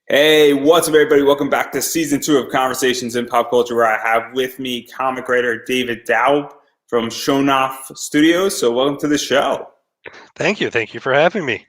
Hey, what's up, everybody? Welcome back to season 2 of Conversations in Pop Culture, where I have with me comic writer David Doub from Shonoff Studios. So, welcome to the show. Thank you. Thank you for having me.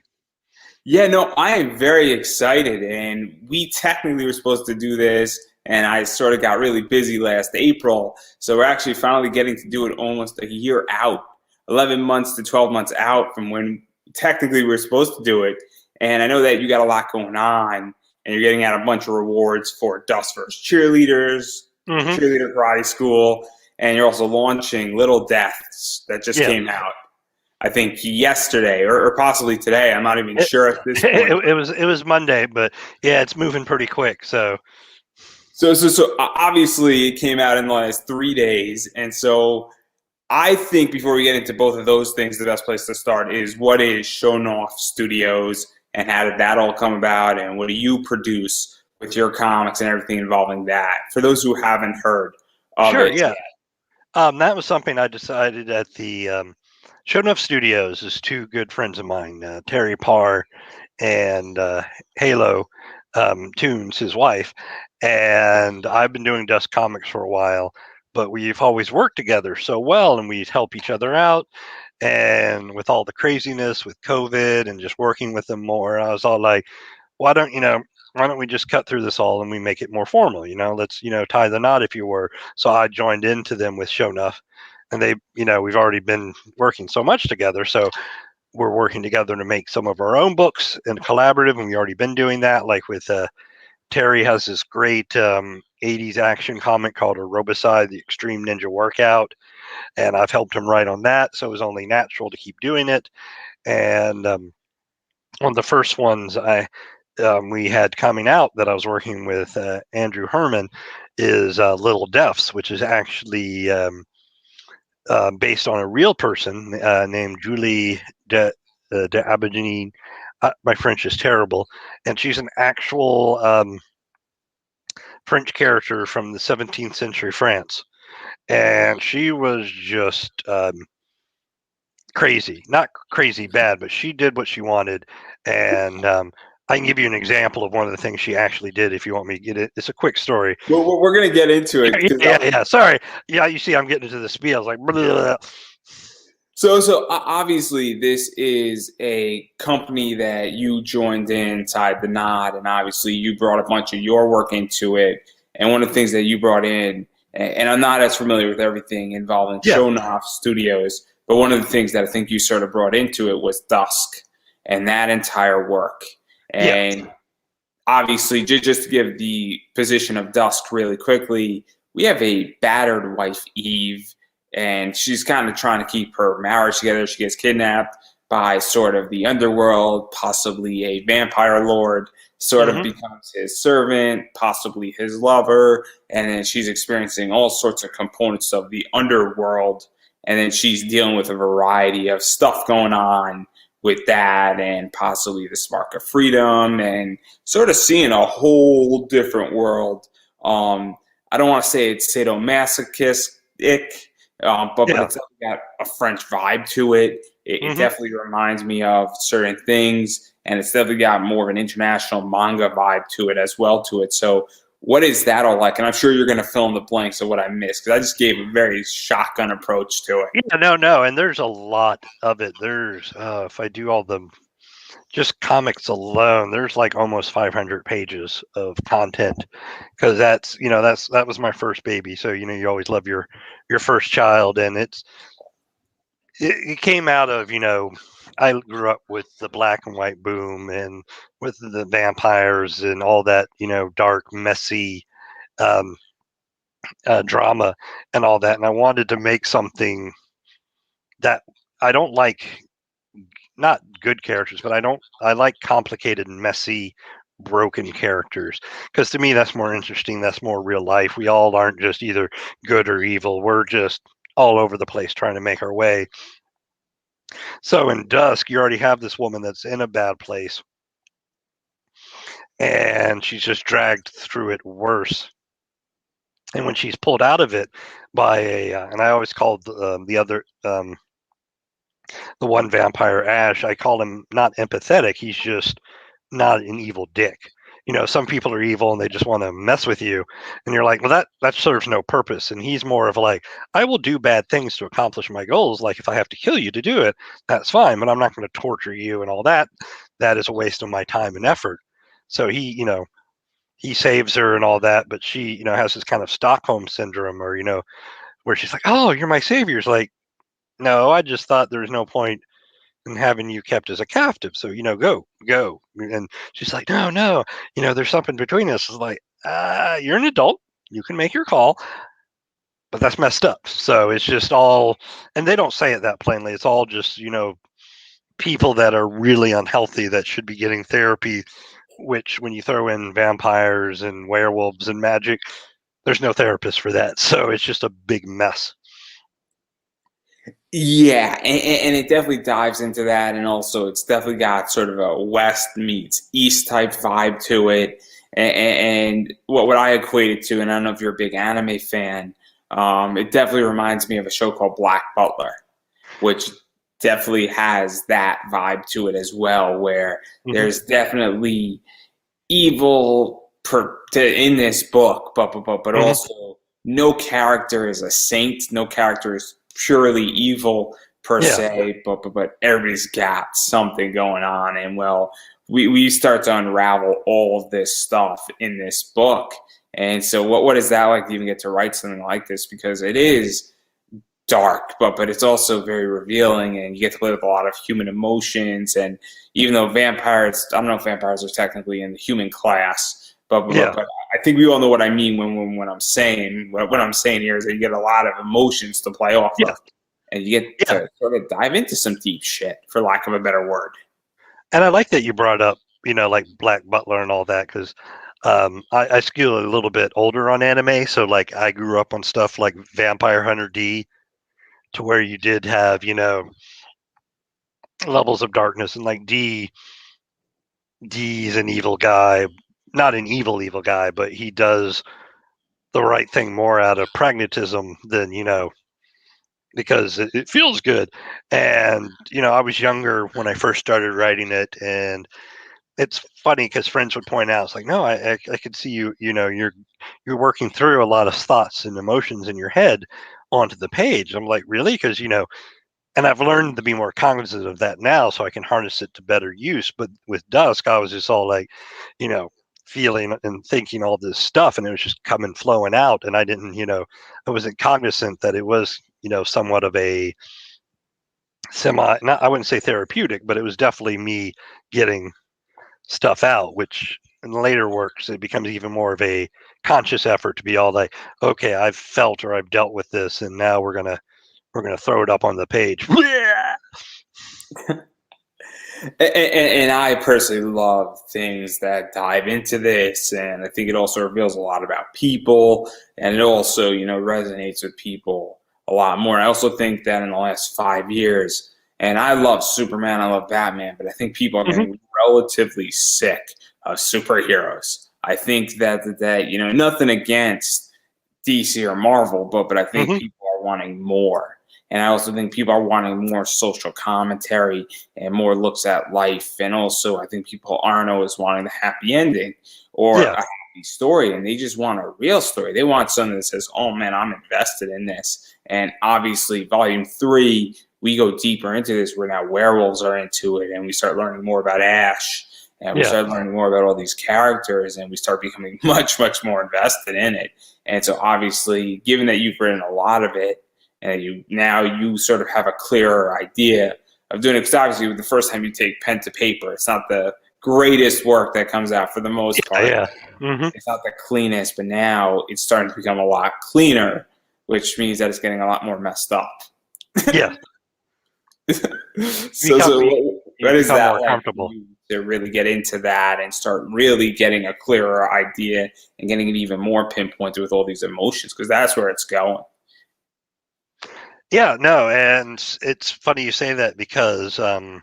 Yeah, no, I am very excited, and we technically were supposed to do this, and I sort of got really busy last April. So, we're actually finally getting to do it almost a year out, 11 months to 12 months out from when technically we were supposed to do it. And I know that you got a lot going on, and you're getting out a bunch of rewards for Dusk versus Cheerleaders, Hmm. Cheerleader Karate School, and you're also launching Little Deaths that just Yeah, came out, I think yesterday or possibly today. I'm not even it, sure at this point. it was Monday, but yeah, it's moving pretty quick. So So obviously it came out in the last 3 days, and so I think before we get into both of those things, the best place to start is what is Shonoff Studios and how did that all come about, and what do you produce with your comics and everything involving that? For those who haven't heard of sure, it yeah. yet. That was something I decided at the Show Enough Studios. Is two good friends of mine, Terry Parr and Halo Tunes, his wife, and I've been doing Dust Comics for a while. But we've always worked together so well, and we help each other out. And with all the craziness with COVID and just working with them more, I was all like, why don't why don't we just cut through this all and we make it more formal? Let's tie the knot, if you were. So I joined into them with Show Enough, and we've already been working so much together. So we're working together to make some of our own books and collaborative, and we've already been doing that. Like with Terry has this great 80s action comic called Aerobicide, the Extreme Ninja Workout, and I've helped him write on that. So it was only natural to keep doing it. And one of the first ones we had coming out that I was working with Andrew Herman is Little Deaths, which is actually based on a real person named Julie de Abadine. My French is terrible, and she's an actual French character from the 17th century France, and she was just crazy, not crazy bad, but she did what she wanted. And I can give you an example of one of the things she actually did if you want me to get it. It's a quick story. Well, we're going to get into it Yeah, because yeah, yeah. Sorry. Yeah, you see, I'm getting into the spiel. I was like, blah, blah, blah. obviously this is a company that you joined in, tied the knot, and obviously you brought a bunch of your work into it. And one of the things that you brought in, and I'm not as familiar with everything involving Yeah, Shonoff Studios, but one of the things that I think you sort of brought into it was Dusk and that entire work. yeah, And obviously, just to give the position of Dusk really quickly, we have a battered wife, Eve, and she's kind of trying to keep her marriage together. She gets kidnapped by sort of the underworld, possibly a vampire lord, sort of hmm, becomes his servant, possibly his lover, and then she's experiencing all sorts of components of the underworld. And then she's dealing with a variety of stuff going on with that, and possibly the spark of freedom, and sort of seeing a whole different world. I don't want to say it's sadomasochistic, but yeah, it's got a French vibe to it. It hmm. definitely reminds me of certain things, and it's definitely got more of an international manga vibe to it as well to it. So what is that all like? And I'm sure you're going to fill in the blanks of what I missed, because I just gave a very shotgun approach to it. Yeah, no, no. And there's a lot of it. There's, if I do all the just comics alone, there's like almost 500 pages of content because that was my first baby. So, you always love your first child. And it came out of, I grew up with the black and white boom and with the vampires and all that, dark, messy um, drama and all that. And I wanted to make something that I don't like, not good characters, but I like complicated and messy, broken characters. Because to me, that's more interesting. That's more real life. We all aren't just either good or evil. We're just all over the place trying to make our way. So in Dusk, you already have this woman that's in a bad place, and she's just dragged through it worse. And when she's pulled out of it by and I always called the other, the one vampire Ash, I call him not empathetic. He's just not an evil dick. some people are evil and they just want to mess with you, and you're like, well, that serves no purpose. And he's more of like, I will do bad things to accomplish my goals. Like if I have to kill you to do it, that's fine, but I'm not going to torture you and all that. That is a waste of my time and effort. So he saves her and all that, but she, has this kind of Stockholm syndrome, or where she's like, "Oh, you're my savior." It's like, no, I just thought there was no point in having you kept as a captive. So go. And she's like, "No, no, there's something between us." It's like, you're an adult, you can make your call, but that's messed up. So it's just all, and they don't say it that plainly. It's all just people that are really unhealthy that should be getting therapy. Which, when you throw in vampires and werewolves and magic, there's no therapist for that. So it's just a big mess. Yeah, and it definitely dives into that, and also it's definitely got sort of a West meets East type vibe to it. And what I equate it to, and I don't know if you're a big anime fan, it definitely reminds me of a show called Black Butler, which definitely has that vibe to it as well, where there's definitely evil in this book, but also no character is a saint, no character is purely evil per se, but everybody's got something going on, and well, we start to unravel all of this stuff in this book. And so what is that like to even get to write something like this, because it is dark, but it's also very revealing, and you get to play with a lot of human emotions. And even though vampires, I don't know if vampires are technically in the human class, but I think we all know what I mean when I'm saying what I'm saying here is that you get a lot of emotions to play off of, and you get to sort of dive into some deep shit, for lack of a better word. And I like that you brought up, like Black Butler and all that, because I skew a little bit older on anime. So like I grew up on stuff like Vampire Hunter D, to where you did have, levels of darkness, and like D's an evil guy, not an evil guy, but he does the right thing more out of pragmatism than, because it feels good. And, I was younger when I first started writing it, and it's funny because friends would point out, it's like, no, I could see you're working through a lot of thoughts and emotions in your head onto the page. I'm like, really? Because, and I've learned to be more cognizant of that now, so I can harness it to better use. But with Dusk, I was just all like, feeling and thinking all this stuff, and it was just coming flowing out, and I didn't, I wasn't cognizant that it was, somewhat of a not, I wouldn't say therapeutic, but it was definitely me getting stuff out, which in later works it becomes even more of a conscious effort to be all like, okay, I've felt or I've dealt with this, and now we're gonna throw it up on the page. And I personally love things that dive into this, and I think it also reveals a lot about people, and it also, resonates with people a lot more. I also think that in the last 5 years, and I love Superman, I love Batman, but I think people are getting relatively sick of superheroes. I think that nothing against DC or Marvel, but I think people are wanting more. And I also think people are wanting more social commentary and more looks at life. And also, I think people aren't always wanting the happy ending or a happy story, and they just want a real story. They want something that says, oh man, I'm invested in this. And obviously, Volume 3, we go deeper into this, where now werewolves are into it, and we start learning more about Ash, and we start learning more about all these characters, and we start becoming much, much more invested in it. And so obviously, given that you've written a lot of it, and you sort of have a clearer idea of doing it, because obviously the first time you take pen to paper, it's not the greatest work that comes out for the most part. It's not the cleanest, but now it's starting to become a lot cleaner, which means that it's getting a lot more messed up. So what is that more like comfortable to really get into that and start really getting a clearer idea and getting it even more pinpointed with all these emotions, because that's where it's going. Yeah, no, and it's funny you say that, because I've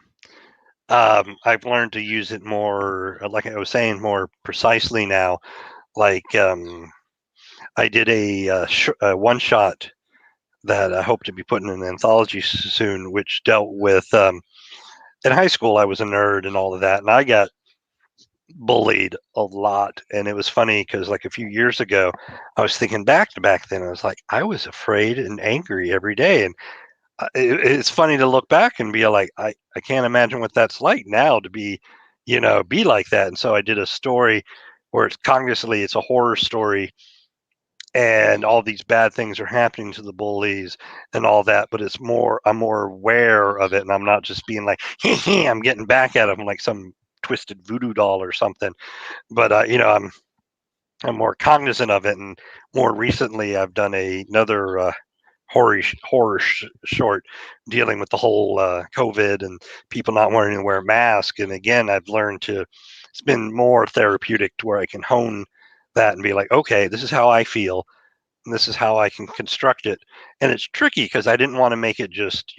learned to use it more, like I was saying, more precisely now. Like I did a one shot that I hope to be putting in an anthology soon, which dealt with in high school I was a nerd and all of that, and I got bullied a lot, and it was funny because like a few years ago, I was thinking back to back then. I was like, I was afraid and angry every day, and it's funny to look back and be like, I can't imagine what that's like now to be, be like that. And so I did a story where it's cognitively, it's a horror story, and all these bad things are happening to the bullies and all that, but I'm more aware of it, and I'm not just being like, hey, I'm getting back at them like some twisted voodoo doll or something. But I'm more cognizant of it, and more recently I've done another horror short dealing with the whole COVID and people not wanting to wear a mask. And again, I've learned to, it's been more therapeutic to where I can hone that and be like, okay, this is how I feel, and this is how I can construct it. And it's tricky because I didn't want to make it just,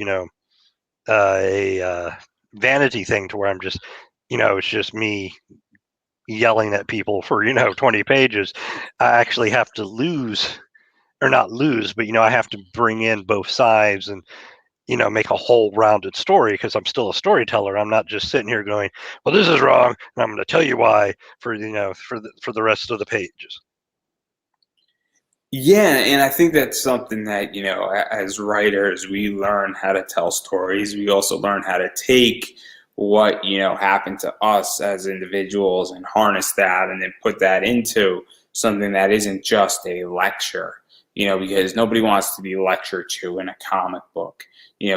a vanity thing to where I'm just, it's just me yelling at people for 20 pages. I actually have to lose, or not lose, but I have to bring in both sides and make a whole rounded story, because I'm still a storyteller. I'm not just sitting here going, well, this is wrong and I'm going to tell you why for for the rest of the pages. Yeah, and I think that's something that, as writers, we learn how to tell stories. We also learn how to take what, happened to us as individuals and harness that and then put that into something that isn't just a lecture, because nobody wants to be lectured to in a comic book.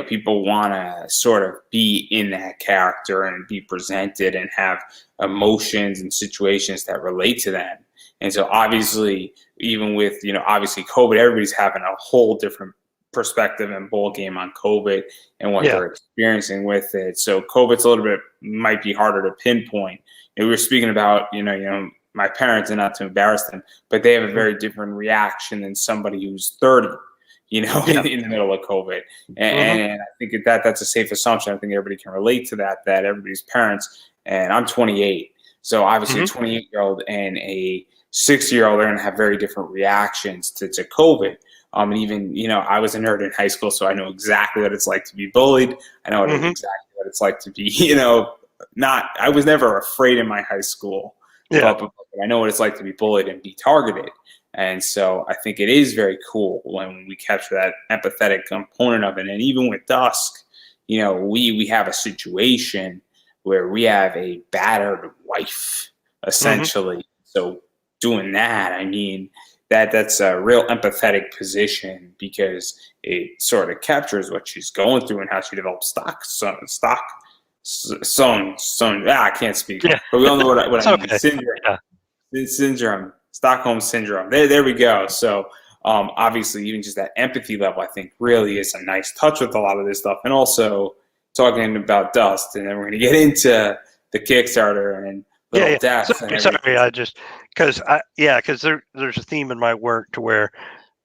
People want to sort of be in that character and be presented and have emotions and situations that relate to them. And so obviously, even with, obviously COVID, everybody's having a whole different perspective and ball game on COVID and what Yeah. they're experiencing with it. So COVID's a little bit, might be harder to pinpoint. And we were speaking about, my parents, and not to embarrass them, but they have a very different reaction than somebody who's 30, Yeah. in the middle of COVID. Mm-hmm. And I think that's a safe assumption. I think everybody can relate to that everybody's parents, and I'm 28. So obviously a Mm-hmm. 28-year-old and a 6-year-old are going to have very different reactions to COVID. And even, I was a nerd in high school, so I know exactly what it's like to be bullied. I know Mm-hmm. exactly what it's like to be, I was never afraid in my high school, Yeah. but I know what it's like to be bullied and be targeted. And so I think it is very cool when we capture that empathetic component of it. And even with Dusk, we have a situation where we have a battered wife, Mm-hmm. essentially. So doing that, I mean, that's a real empathetic position, because it sort of captures what she's going through and how she develops I can't speak, Yeah. but we all know what It's I mean. okay. Yeah. Stockholm syndrome. There we go. So obviously, even just that empathy level, I think, really is a nice touch with a lot of this stuff. And also talking about Dust, and then we're going to get into the Kickstarter and Yeah, little yeah. deaths and Sorry, everything. I just because there's a theme in my work to where,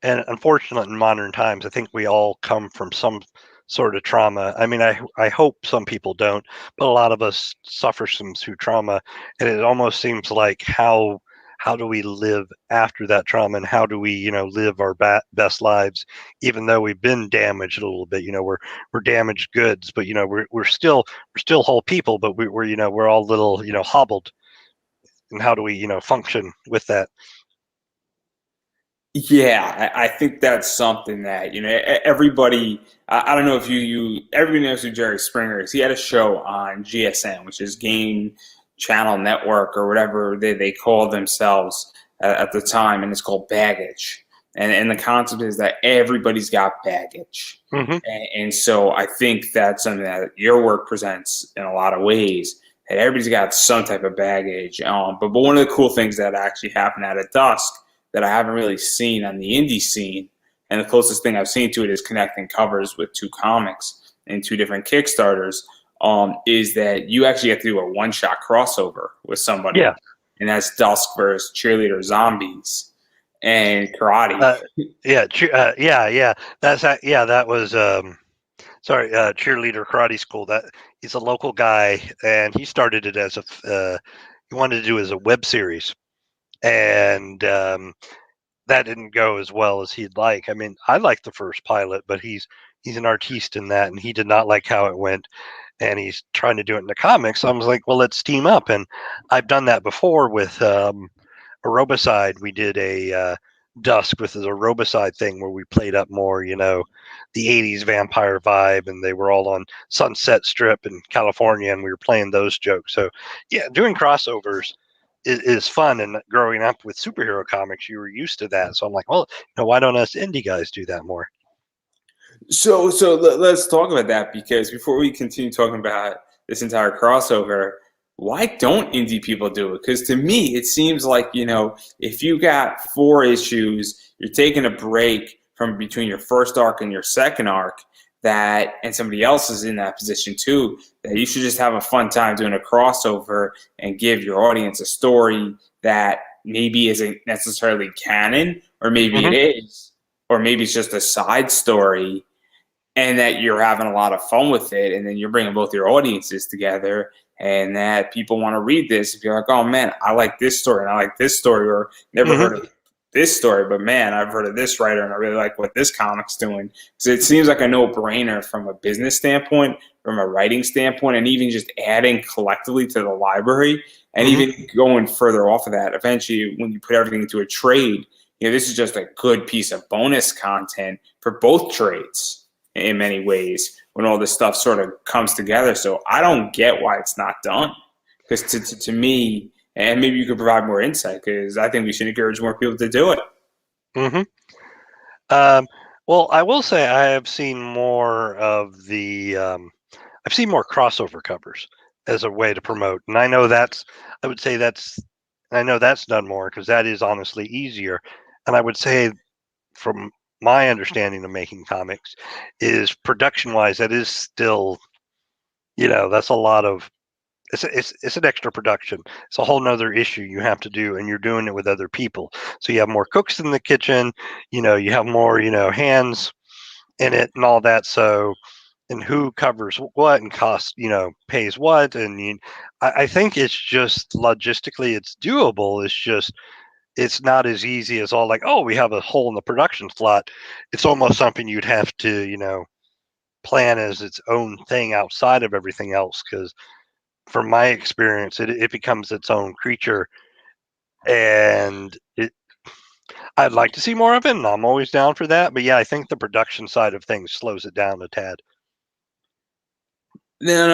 and unfortunately in modern times, I think we all come from some sort of trauma. I mean, I hope some people don't, but a lot of us suffer some through trauma, and it almost seems like how do we live after that trauma, and how do we live our best lives, even though we've been damaged a little bit. We're damaged goods, but we're still whole people, but we're we're all little hobbled. And how do we function with that? Yeah, I think that's something that everybody. I don't know if everybody knows who Jerry Springer is. He had a show on GSN, which is Game Channel Network or whatever they call themselves at the time, and it's called Baggage. And the concept is that everybody's got baggage, Hmm. and so I think that's something that your work presents in a lot of ways. That everybody's got some type of baggage. But one of the cool things that actually happened at Dusk that I haven't really seen on the indie scene. And the closest thing I've seen to it is connecting covers with two comics and two different Kickstarters. Is that you actually have to do a one-shot crossover with somebody, Yeah. and that's Dusk versus Cheerleader Zombies and Karate. Yeah. That was sorry, cheerleader karate school. That he's a local guy, and he started it as he wanted to do as a web series, and that didn't go as well as he'd like. I mean, I liked the first pilot, but he's an artiste in that, and he did not like how it went. and he's trying to do it in the comics. So I was like, well, let's team up. And I've done that before with Aerobicide. We did a Dusk with the Aerobicide thing where we played up more, the 80s vampire vibe, and they were all on Sunset Strip in California, and we were playing those jokes. So, yeah, doing crossovers is fun. And growing up with superhero comics, you were used to that. So I'm like, well, why don't us indie guys do that more? So let's talk about that, because before we continue talking about this entire crossover, why don't indie people do it? Because to me, it seems like, if you got 4 issues, you're taking a break from between your first arc and your second arc, and somebody else is in that position too, that you should just have a fun time doing a crossover and give your audience a story that maybe isn't necessarily canon, or maybe it is, or maybe it's just a side story, and that you're having a lot of fun with it, and then you're bringing both your audiences together, and that people want to read this. If you're like, oh man, I like this story, and I like this story, or never heard of this story, but man, I've heard of this writer, and I really like what this comic's doing. So it seems like a no-brainer from a business standpoint, from a writing standpoint, and even just adding collectively to the library, and even going further off of that. Eventually, when you put everything into a trade, this is just a good piece of bonus content for both trades in many ways, when all this stuff sort of comes together. So I don't get why it's not done. Because to me, and maybe you could provide more insight, because I think we should encourage more people to do it. Well, I will say I have seen more of the I've seen more crossover covers as a way to promote, and I know that's done more because that is honestly easier. And I would say, from my understanding of making comics, is production-wise, that is still, that's a lot of, it's an extra production. It's a whole nother issue you have to do, and you're doing it with other people. So you have more cooks in the kitchen, you have more, hands in it and all that. So, and who covers what and costs, pays what. And I think it's just logistically, it's doable. It's just, it's not as easy as all like, oh, we have a hole in the production slot. It's almost something you'd have to, plan as its own thing outside of everything else. Because from my experience, it becomes its own creature, and I'd like to see more of it, and I'm always down for that. But yeah, I think the production side of things slows it down a tad. No,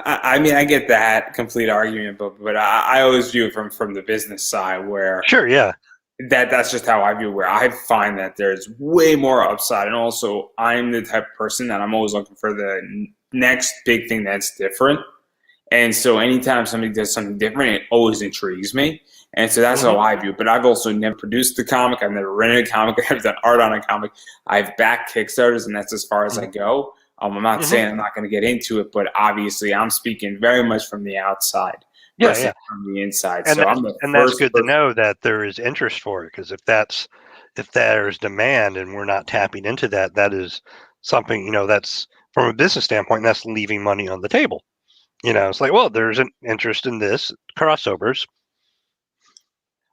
I mean, I get that complete argument, but I always view it from the business side, where Sure, yeah. that's just how I view it, where I find that there's way more upside. And also, I'm the type of person that I'm always looking for the next big thing that's different. And so anytime somebody does something different, it always intrigues me. And so that's how I view it. But I've also never produced the comic. I've never written a comic. I've done art on a comic. I've backed Kickstarters, and that's as far as I go. I'm not saying I'm not going to get into it, but obviously I'm speaking very much from the outside versus from the inside. And, so that's good to know that there is interest for it, because if there's demand and we're not tapping into that, that is something, that's, from a business standpoint, that's leaving money on the table. It's like, well, there's an interest in this, crossovers.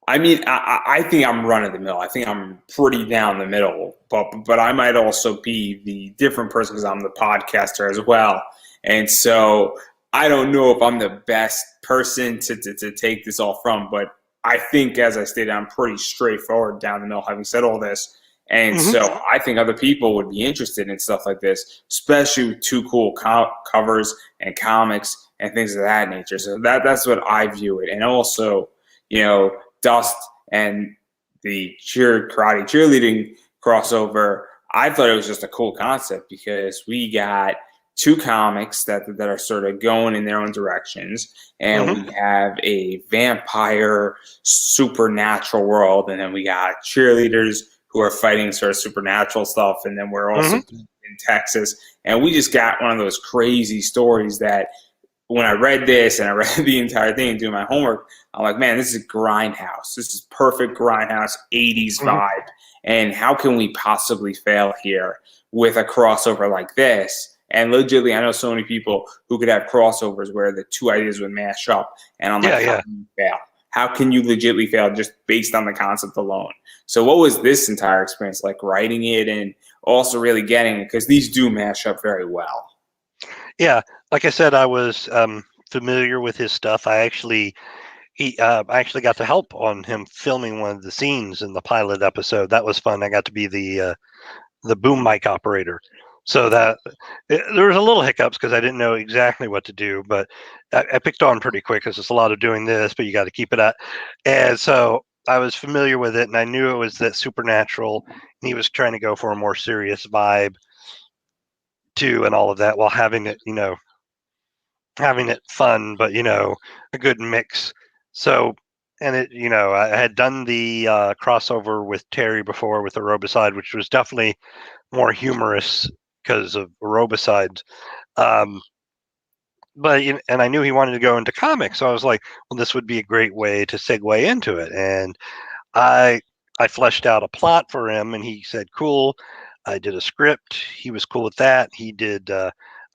I mean, I think I'm run of the mill. I think I'm pretty down the middle, but I might also be the different person because I'm the podcaster as well. And so I don't know if I'm the best person to take this all from, but I think, as I stated, I'm pretty straightforward down the middle, having said all this. And so I think other people would be interested in stuff like this, especially with 2 cool covers and comics and things of that nature. So that's what I view it. And also, Dust and the karate cheerleading crossover, I thought it was just a cool concept, because we got 2 comics that are sort of going in their own directions, and we have a vampire supernatural world, and then we got cheerleaders who are fighting sort of supernatural stuff, and then we're also in Texas, and we just got one of those crazy stories that, when I read this and I read the entire thing and doing my homework, I'm like, man, this is grindhouse. This is perfect grindhouse 80s vibe. And how can we possibly fail here with a crossover like this? And legitimately, I know so many people who could have crossovers where the 2 ideas would mash up. And I'm like, how can you fail? How can you legitimately fail just based on the concept alone? So what was this entire experience like, writing it and also really getting it? Because these do mash up very well. Yeah, like I said, I was familiar with his stuff. I actually got to help on him filming one of the scenes in the pilot episode. That was fun. I got to be the boom mic operator. So there was a little hiccups because I didn't know exactly what to do, but I picked on pretty quick because it's a lot of doing this, but you got to keep it up. And so I was familiar with it, and I knew it was that supernatural. And he was trying to go for a more serious vibe too, and all of that, while having it fun, but a good mix. So, and I had done the crossover with Terry before with Aerobicide, which was definitely more humorous because of Aerobicide. Um, and I knew he wanted to go into comics, so I was like, well, this would be a great way to segue into it. And I I fleshed out a plot for him, and he said, "Cool." I did a script. He was cool with that. He did.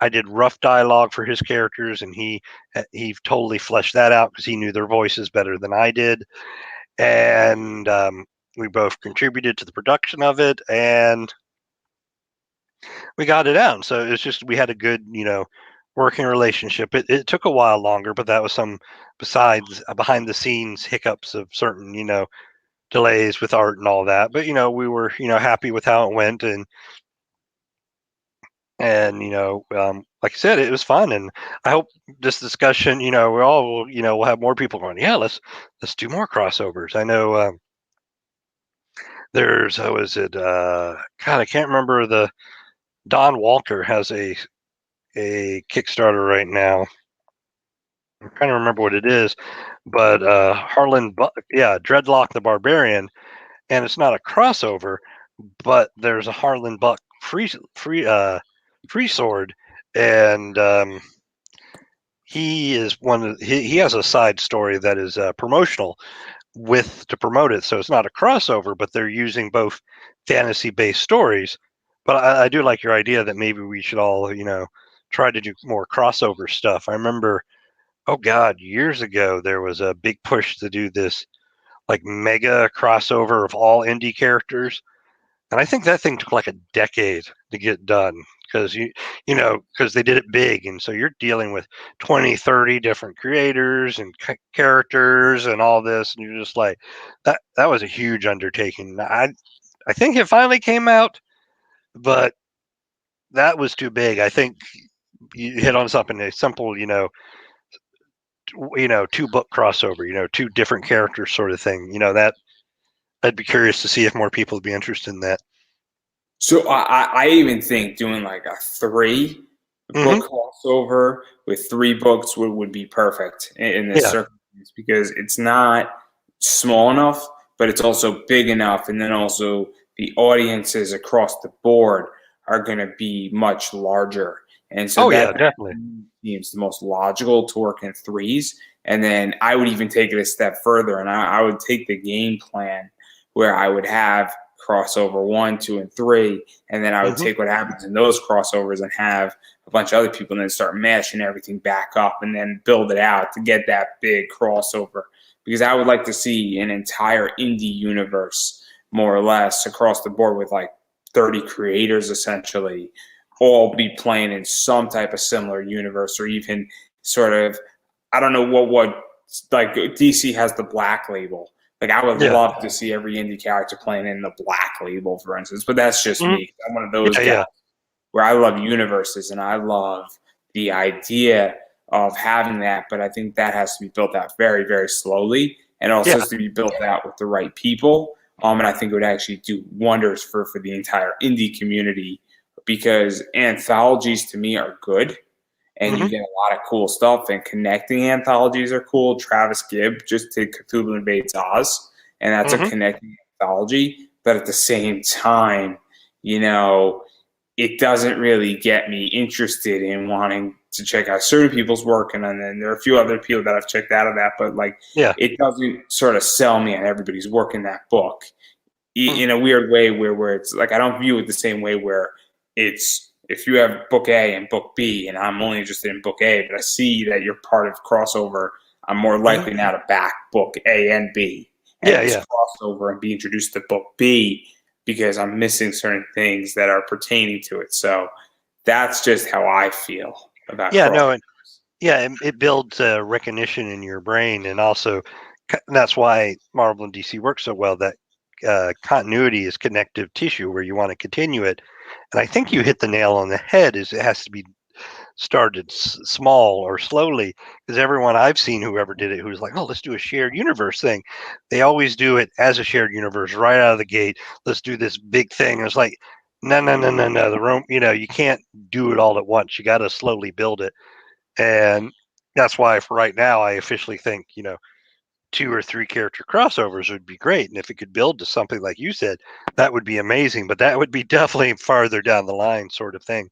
I did rough dialogue for his characters, and he totally fleshed that out because he knew their voices better than I did. And we both contributed to the production of it, and we got it out. So it's just we had a good, working relationship. It took a while longer, but that was some besides behind the scenes hiccups of certain, delays with art and all that. But we were happy with how it went, and like I said, it was fun, and I hope this discussion, we all will, we'll have more people going. Yeah, let's do more crossovers. I know there's how is it? God, I can't remember the Don Walker has a Kickstarter right now. I'm trying to remember what it is, but Dreadlock the Barbarian, and it's not a crossover, but there's a Harlan Buck free sword, and he is he has a side story that is promotional to promote it, so it's not a crossover, but they're using both fantasy based stories. But I do like your idea that maybe we should all try to do more crossover stuff. I remember, oh God, years ago there was a big push to do this like mega crossover of all indie characters, and I think that thing took like a decade to get done because because they did it big, and so you're dealing with 20, 30 different creators and characters and all this, and you're just like that was a huge undertaking. I think it finally came out, but that was too big. I think you hit on something, a simple, two book crossover, two different characters sort of thing. That I'd be curious to see if more people would be interested in that. So I even think doing like a three Hmm. book crossover with three books would be perfect in this Yeah. circumstance because it's not small enough, but it's also big enough, and then also the audiences across the board are going to be much larger, and so Oh yeah, that definitely. seems the most logical to work in threes. And then I would even take it a step further, and I would take the game plan where I would have crossover one, two, and three, and then I would Hmm. take what happens in those crossovers and have a bunch of other people, and then start mashing everything back up, and then build it out to get that big crossover. Because I would like to see an entire indie universe, more or less, across the board with like 30 creators essentially, all be playing in some type of similar universe, or even sort of, I don't know what like DC has the Black Label. Like I would Yeah. love to see every indie character playing in the Black Label, for instance. But that's just Hmm. me. I'm one of those Yeah. guys Yeah. where I love universes and I love the idea of having that. But I think that has to be built out very, very slowly, and also Yeah. has to be built out with the right people. And I think it would actually do wonders for the entire indie community because anthologies to me are good and you Hmm. get a lot of cool stuff. And connecting anthologies are cool. Travis Gibb just did Cthulhu Invades Oz, and that's a Hmm. connecting anthology. But at the same time, you know, it doesn't really get me interested in wanting to check out certain people's work. And then there are a few other people that I've checked out of that, but like Yeah. it doesn't sort of sell me on everybody's work in that book Mhm. in a weird way where it's like I don't view it the same way where it's if you have book A and book B and I'm only interested in book A, but I see that you're part of crossover, I'm more Mhm. likely now to back book A and B Yeah. and just Yeah. cross over and be introduced to book B because I'm missing certain things that are pertaining to it. So that's just how I feel. about Yeah, cross. no, it builds recognition in your brain, and also that's why Marvel and DC work so well. That continuity is connective tissue where you want to continue it, and I think you hit the nail on the head. Is it has to be started small or slowly, because everyone I've seen whoever did it who's like, oh, let's do a shared universe thing, they always do it as a shared universe right out of the gate. Let's do this big thing. And it's like, no, no, no, no, no. The room, you can't do it all at once. You got to slowly build it. And that's why for right now, I officially think, 2 or 3 character crossovers would be great. And if it could build to something like you said, that would be amazing. But that would be definitely farther down the line sort of thing.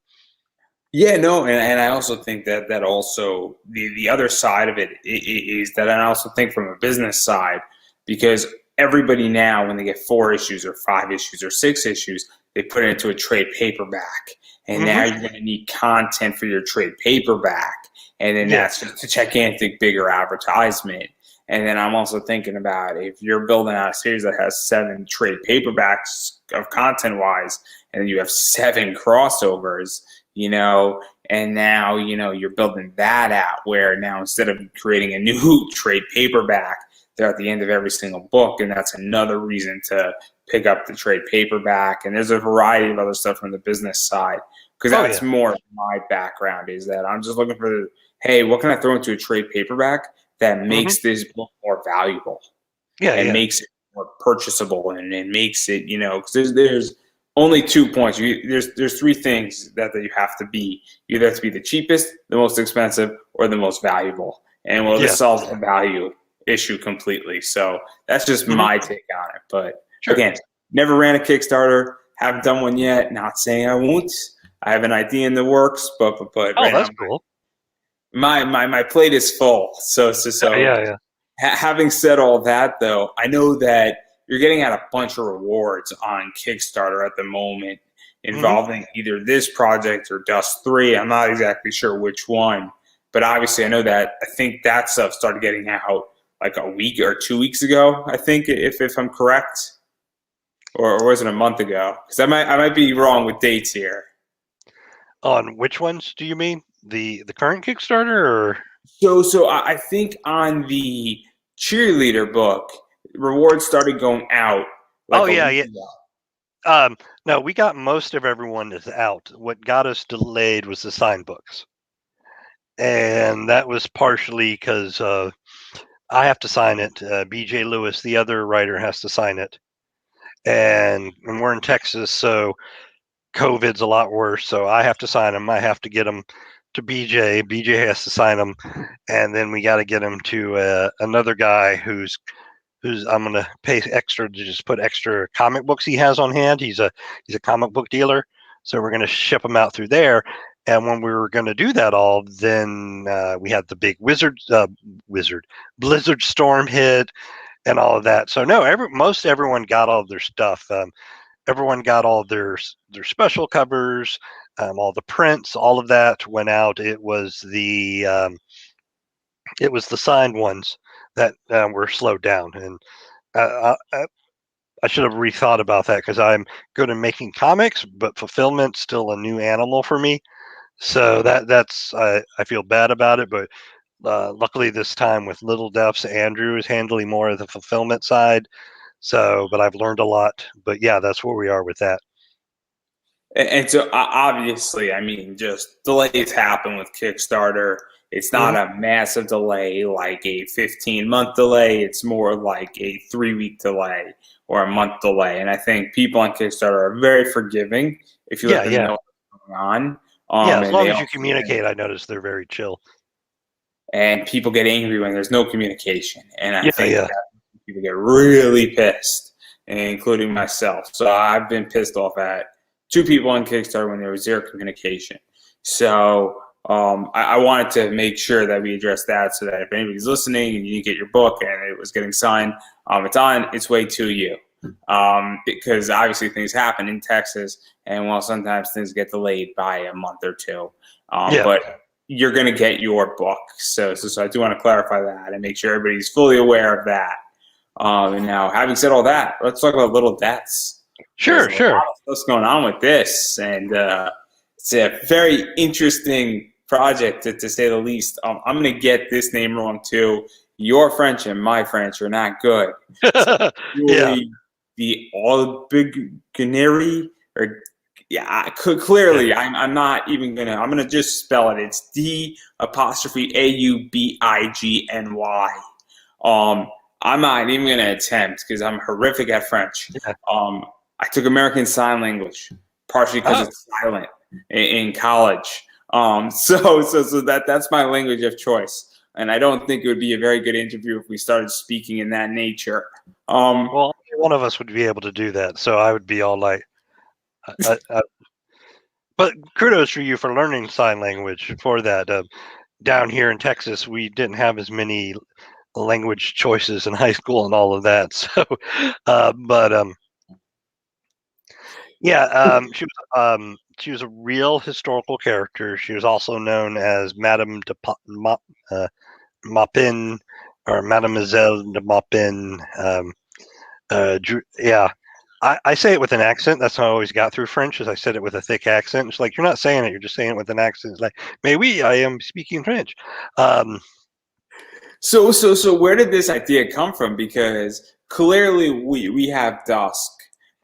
Yeah, no, and I also think that also the other side of it is that I also think from a business side, because everybody now when they get 4 issues or 5 issues or 6 issues, they put it into a trade paperback, and now Mm-hmm. you're going to need content for your trade paperback, and then Yes. that's just a gigantic bigger advertisement. And then I'm also thinking about if you're building out a series that has 7 trade paperbacks of content wise, and then you have 7 crossovers, and now, you're building that out where now instead of creating a new trade paperback, they're at the end of every single book. And that's another reason to pick up the trade paperback. And there's a variety of other stuff from the business side, because that's more my background is that I'm just looking for, hey, what can I throw into a trade paperback that makes this book more valuable and makes it more purchasable and makes it, because there's only 2 points. There's 3 things that you have to be. You either have to be the cheapest, the most expensive, or the most valuable. And this solves the value issue completely. So that's just my take on it. But again, never ran a Kickstarter, haven't done one yet. Not saying I won't. I have an idea in the works, but That's cool. My plate is full. So having said all that, though, I know that you're getting out a bunch of rewards on Kickstarter at the moment involving either this project or Dusk 3. I'm not exactly sure which one, but obviously I know that I think that stuff started getting out like a week or 2 weeks ago, I think, if I'm correct. Or was it a month ago? Because I might be wrong with dates here. On which ones do you mean? The current Kickstarter or? So I think on the cheerleader book, rewards started going out. Like a week ago. No, we got most of everyone is out. What got us delayed was the signed books, and that was partially because I have to sign it. B.J. Lewis, the other writer, has to sign it, and we're in Texas, so COVID's a lot worse. So I have to sign them. I have to get them to BJ. BJ has to sign them, and then we got to get them to another guy who's I'm going to pay extra to just put extra comic books he has on hand. He's a comic book dealer, so we're going to ship them out through there. And when we were going to do that all, then we had the big blizzard storm hit and all of that. So no, most everyone got all of their stuff. Everyone got all of their special covers, all the prints, all of that went out. It was the signed ones that were slowed down, and I should have rethought about that because I'm good at making comics, but fulfillment's still a new animal for me. So that's I feel bad about it, but luckily this time with Little Duff's, Andrew is handling more of the fulfillment side. So, but I've learned a lot. But yeah, that's where we are with that. And so obviously, I mean, just delays happen with Kickstarter. It's not a massive delay like a 15-month delay. It's more like a 3-week delay or a month delay. And I think people on Kickstarter are very forgiving if you let them know what's going on. As long as you communicate, I notice they're very chill. And people get angry when there's no communication. And I think that people get really pissed, including myself. So I've been pissed off at 2 people on Kickstarter when there was 0 communication. So I wanted to make sure that we address that so that if anybody's listening and you get your book and it was getting signed, it's on its way to you. Because obviously things happen in Texas, and sometimes things get delayed by a month or 2. But you're going to get your book. So I do want to clarify that and make sure everybody's fully aware of that. And now, having said all that, let's talk about Little Deaths. Sure. What's going on with this? And it's a very interesting project, to say the least. I'm going to get this name wrong too. Your French and my French are not good. So Yeah. Julie the Albignery, or clearly, Yeah. I'm not even gonna. I'm gonna just spell it. It's D'Aubigny. I'm not even gonna attempt because I'm horrific at French. Yeah. I took American Sign Language partially because Oh, it's silent in college. So that's my language of choice, and I don't think it would be a very good interview if we started speaking in that nature. well, one of us would be able to do that, so I would be all like, but kudos for you for learning sign language for that. Down here in Texas, we didn't have as many language choices in high school and all of that. So, but yeah, she was a real historical character. She was also known as Madame de Maupin or Mademoiselle de Maupin. Yeah, I say it with an accent. That's how I always got through French. Is I said it with a thick accent. It's like you're not saying it; you're just saying it with an accent. It's like, mais oui, I am speaking French. So where did this idea come from? Because clearly we have Dusk,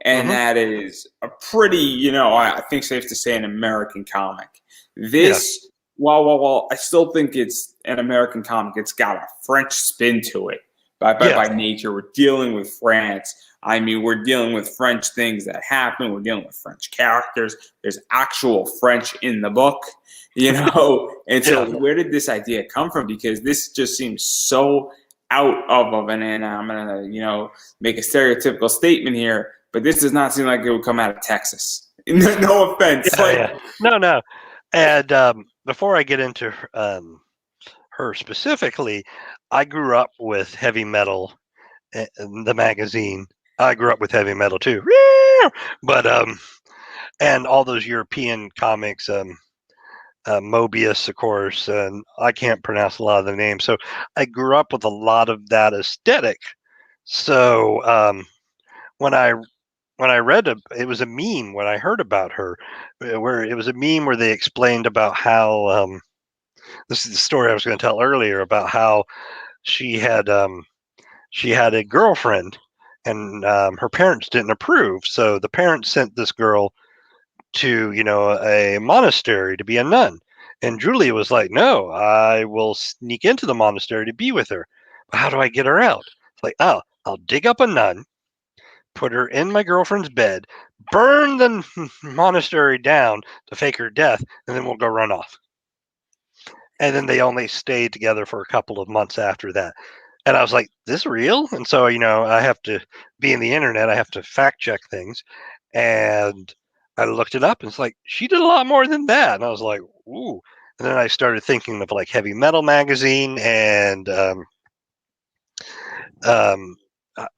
and Mhm. that is a pretty, I think safe to say, an American comic. Yeah, This, while I still think it's an American comic, it's got a French spin to it. By yes, nature, we're dealing with France. I mean, we're dealing with French things that happen. We're dealing with French characters. There's actual French in the book, And yeah. so, where did this idea come from? Because this just seems so out of an. And I'm gonna, make a stereotypical statement here, but this does not seem like it would come out of Texas. No offense, Yeah, yeah. No, no. And before I get into her specifically, I grew up with heavy metal, the magazine. I grew up with heavy metal too, but and all those European comics, Mobius, of course, and I can't pronounce a lot of the names. So I grew up with a lot of that aesthetic. So when I read it was a meme when I heard about her, where it was a meme where they explained about how this is the story I was going to tell earlier about how she had she had a girlfriend and her parents didn't approve, so the parents sent this girl to a monastery to be a nun, and Julia was like, "No, I will sneak into the monastery to be with her, but how do I get her out?" It's like, "Oh, I'll dig up a nun, put her in my girlfriend's bed, burn the monastery down to fake her death, and then we'll go run off." And then they only stayed together for a couple of months after that. And I was like, "This real?" And so, I have to be in the internet. I have to fact check things. And I looked it up and it's like, she did a lot more than that. And I was like, ooh. And then I started thinking of like Heavy Metal Magazine and um,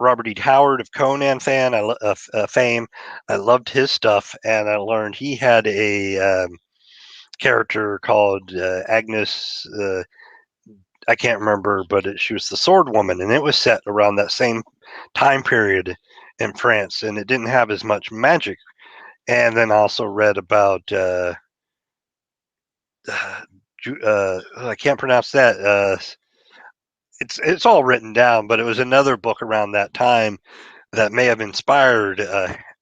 Robert E. Howard of Conan fame. I loved his stuff. And I learned he had a character called Agnes. I can't remember, but she was the Sword Woman, and it was set around that same time period in France, and it didn't have as much magic. And then I also read about I can't pronounce that. It's all written down, but it was another book around that time that may have inspired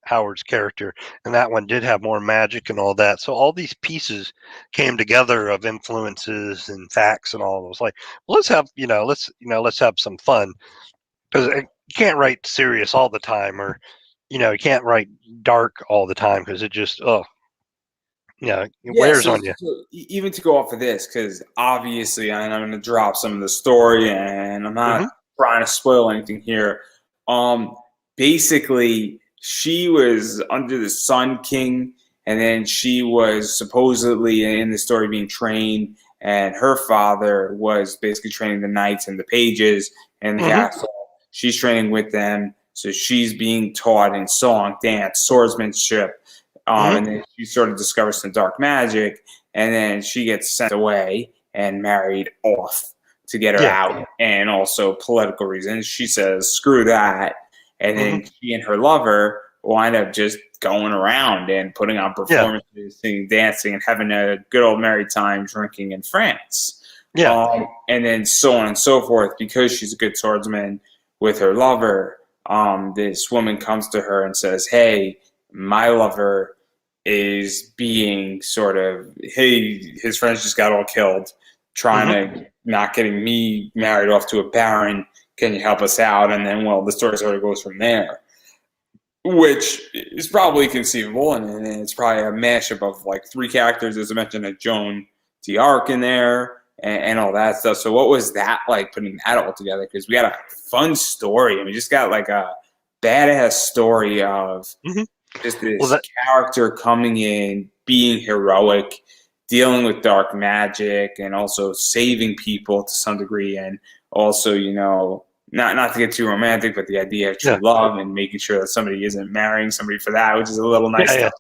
Howard's character, and that one did have more magic and all that. So all these pieces came together of influences and facts and all. It was like, well, let's have some fun because you can't write serious all the time, or you can't write dark all the time because it just it Yeah, wears so, on you. even to go off of this, because obviously I'm going to drop some of the story, and I'm not Hmm. trying to spoil anything here. Um, Basically, she was under the Sun King, and then she was supposedly in the story being trained, and her father was basically training the knights and the pages in the Hmm. castle. She's training with them, so she's being taught in song, dance, swordsmanship, Hmm. and then she sort of discovers some dark magic, and then she gets sent away and married off to get her Yeah. out, and also political reasons. She says, "Screw that," and Hmm. then she and her lover wind up just going around and putting on Yeah. performances, singing, dancing, and having a good old merry time drinking in France. Yeah. And then so on and so forth. Because she's a good swordsman with her lover, this woman comes to her and says, hey, my lover is being sort of, hey, his friends just got all killed, trying to not getting me married off to a baron. Can you help us out? And then, well, the story sort of goes from there, which is probably conceivable. And it's probably a mashup of like three characters, as I mentioned, a Joan of Arc in there and all that stuff. So what was that like, putting that all together? Because we got a fun story, and we just got like a badass story of just this character coming in, being heroic, dealing with dark magic, and also saving people to some degree. And also, you know, not to get too romantic, but the idea of true love and making sure that somebody isn't marrying somebody for that, which is a little nice stuff.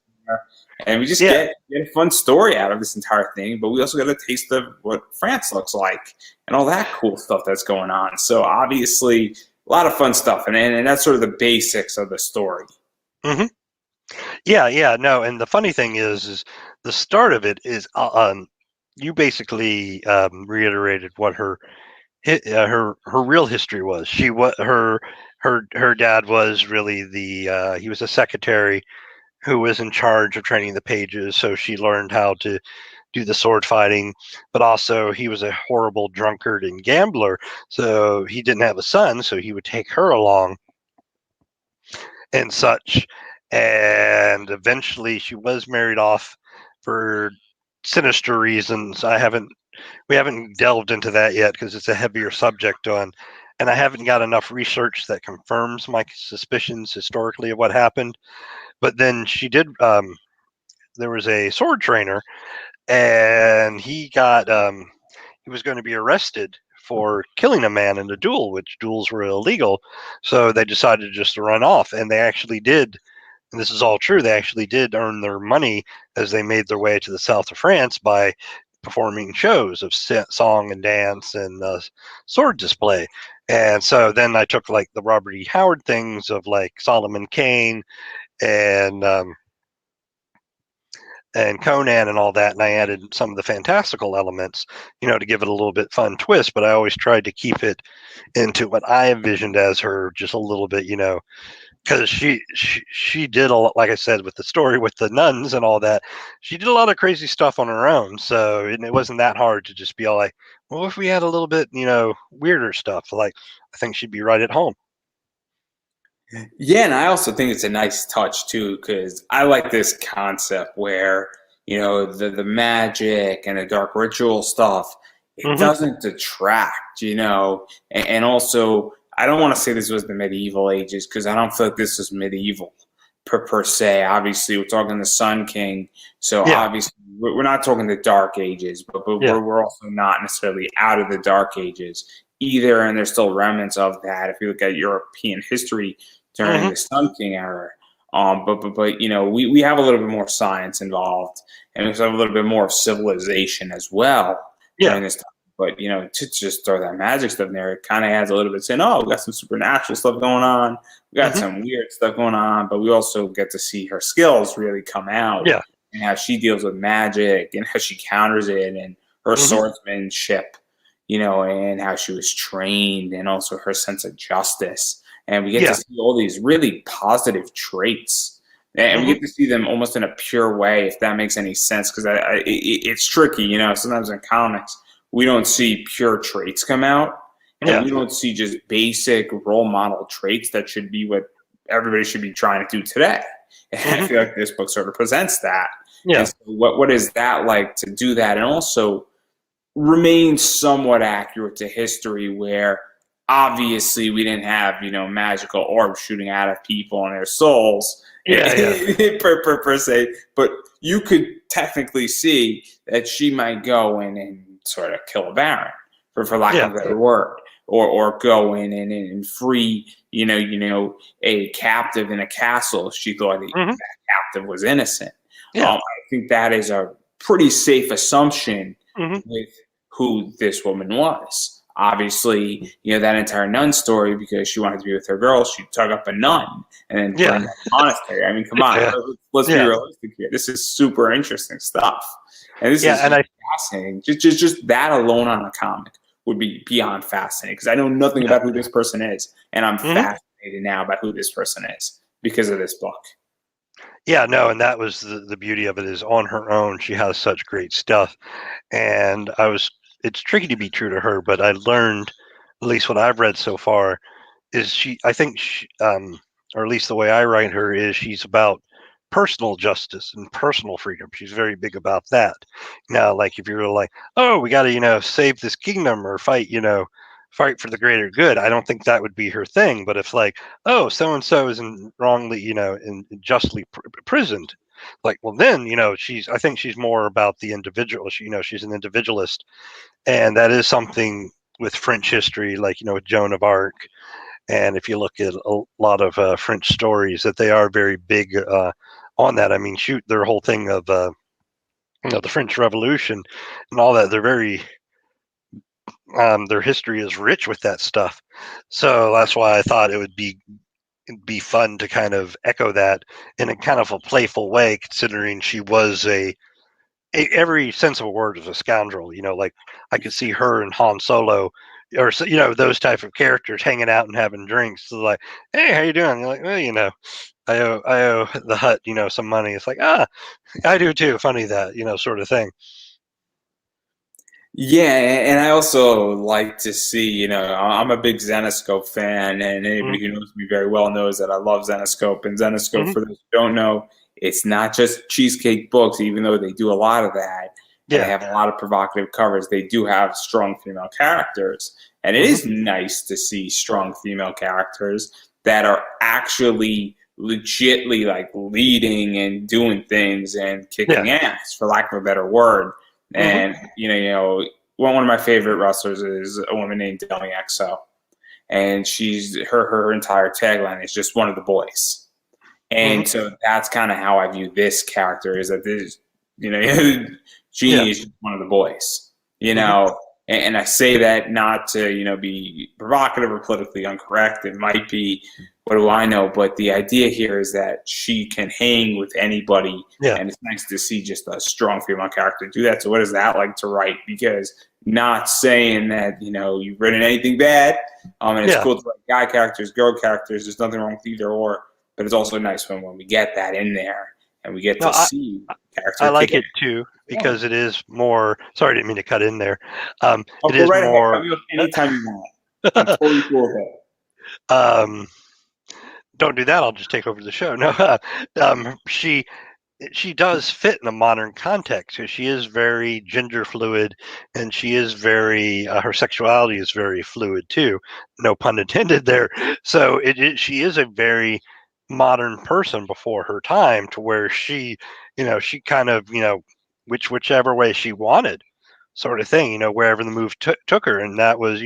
And we just get a fun story out of this entire thing, but we also get a taste of what France looks like and all that cool stuff that's going on. So obviously, a lot of fun stuff, and that's sort of the basics of the story. Yeah, no, and the funny thing is the start of it is you basically reiterated what her real history was. Her dad was really he was a secretary who was in charge of training the pages, so she learned how to do the sword fighting, but also he was a horrible drunkard and gambler, so he didn't have a son, so he would take her along and such. And eventually she was married off for sinister reasons. We haven't delved into that yet because it's a heavier subject and I haven't got enough research that confirms my suspicions historically of what happened. But then she did. There was a sword trainer, and he was going to be arrested for killing a man in a duel, which duels were illegal. So they decided just to run off, and they actually did. And this is all true. They actually did earn their money as they made their way to the south of France by performing shows of song and dance and sword display. And so then I took like the Robert E. Howard things of like Solomon Kane and Conan and all that, and I added some of the fantastical elements, you know, to give it a little bit fun twist. But I always tried to keep it into what I envisioned as her just a little bit, you know, because she did a lot, like I said, with the story with the nuns and all that. She did a lot of crazy stuff on her own, so it wasn't that hard to just be all like, well, if we had a little bit, you know, weirder stuff, like I think she'd be right at home. Yeah, and I also think it's a nice touch too, because I like this concept where, you know, the magic and the dark ritual stuff, it doesn't detract, you know, and also I don't want to say this was the medieval ages, because I don't feel like this was medieval per se. Obviously, we're talking the Sun King, so obviously we're not talking the Dark Ages, but we're also not necessarily out of the Dark Ages either, and there's still remnants of that if you look at European history during the Sun King era. But you know, we have a little bit more science involved, and we have a little bit more of civilization as well during this time. But you know, to just throw that magic stuff in there, it kind of adds a little bit saying, "Oh, we got some supernatural stuff going on, we got some weird stuff going on," but we also get to see her skills really come out, and how she deals with magic and how she counters it, and her swordsmanship, you know, and how she was trained, and also her sense of justice. And we get to see all these really positive traits. And we get to see them almost in a pure way, if that makes any sense, because it's tricky, you know. Sometimes in comics, we don't see pure traits come out, and we don't see just basic role model traits that should be what everybody should be trying to do today. And I feel like this book sort of presents that. And so what is that like to do that, and also remain somewhat accurate to history, where obviously we didn't have, you know, magical orbs shooting out of people and their souls per se, but you could technically see that she might go in and sort of kill a baron, for lack of a better word, or go in and free, you know, a captive in a castle. She thought that captive was innocent. I think that is a pretty safe assumption with who this woman was. obviously, that entire nun story, because she wanted to be with her girl, she dug up a nun and then Yeah. burned down the monastery. I mean, come on, Yeah. let's be Yeah. realistic here. This is super interesting stuff, and this Yeah. is And just fascinating. Just that alone on a comic would be beyond fascinating, because I know nothing yeah. about who this person is, and I'm Mhm. fascinated now about who this person is because of this book. Yeah, no, and that was the beauty of it is on her own, she has such great stuff. And it's tricky to be true to her, but I learned, at least what I've read so far, is I think or at least the way I write her is she's about personal justice and personal freedom. She's very big about that. Now, like if you're like, oh, we got to, save this kingdom or fight, fight for the greater good. I don't think that would be her thing. But if like, oh, so and so is wrongly, justly imprisoned, like, well, then, I think she's more about the individual. She's an individualist, and that is something with French history, like with Joan of Arc. And if you look at a lot of French stories, that they are very big on that. I mean, shoot, their whole thing of the French Revolution and all that. They're very their history is rich with that stuff. So that's why I thought it'd be fun to kind of echo that in a kind of a playful way, considering she was every sense of a word was a scoundrel. Like I could see her and Han Solo, or those type of characters hanging out and having drinks. So like, hey, how you doing? You're like, well, I owe the hut, some money. It's like, I do too. Funny that, sort of thing. Yeah, and I also like to see, I'm a big Zenoscope fan, and Mm-hmm. anybody who knows me very well knows that I love Zenoscope. And Zenoscope, Mm-hmm. for those who don't know, it's not just cheesecake books, even though they do a lot of that, and they Yeah. have a lot of provocative covers. They do have strong female characters, and it Mm-hmm. is nice to see strong female characters that are actually legitly like leading and doing things and Yeah. kicking ass, for lack of a better word. Mm-hmm. And one of my favorite wrestlers is a woman named Demi Exo, and she's her entire tagline is just one of the boys. Mm-hmm. And so that's kind of how I view this character, is that this, Yeah. Genie is just one of the boys, Mm-hmm. and I say that not to, be provocative or politically incorrect. It might be, what do I know? But the idea here is that she can hang with anybody, Yeah. and it's nice to see just a strong female character do that. So what is that like to write? Because not saying that, you've written anything bad, and it's Yeah. cool to write guy characters, girl characters. There's nothing wrong with either or, but it's also nice when we get that in there and we get No, to see I character like kicking. it too Yeah. because it is more. Sorry, I didn't mean to cut in there. Oh, It go is right ahead. Cut more. me off anytime you want. I'm totally cool with it. um, don't do that. I'll just take over the show. No, she does fit in a modern context because she is very gender fluid and she is very her sexuality is very fluid too. No pun intended there. So she is a very modern person before her time, to where she kind of whichever way she wanted, sort of thing. Wherever the move took her, and that was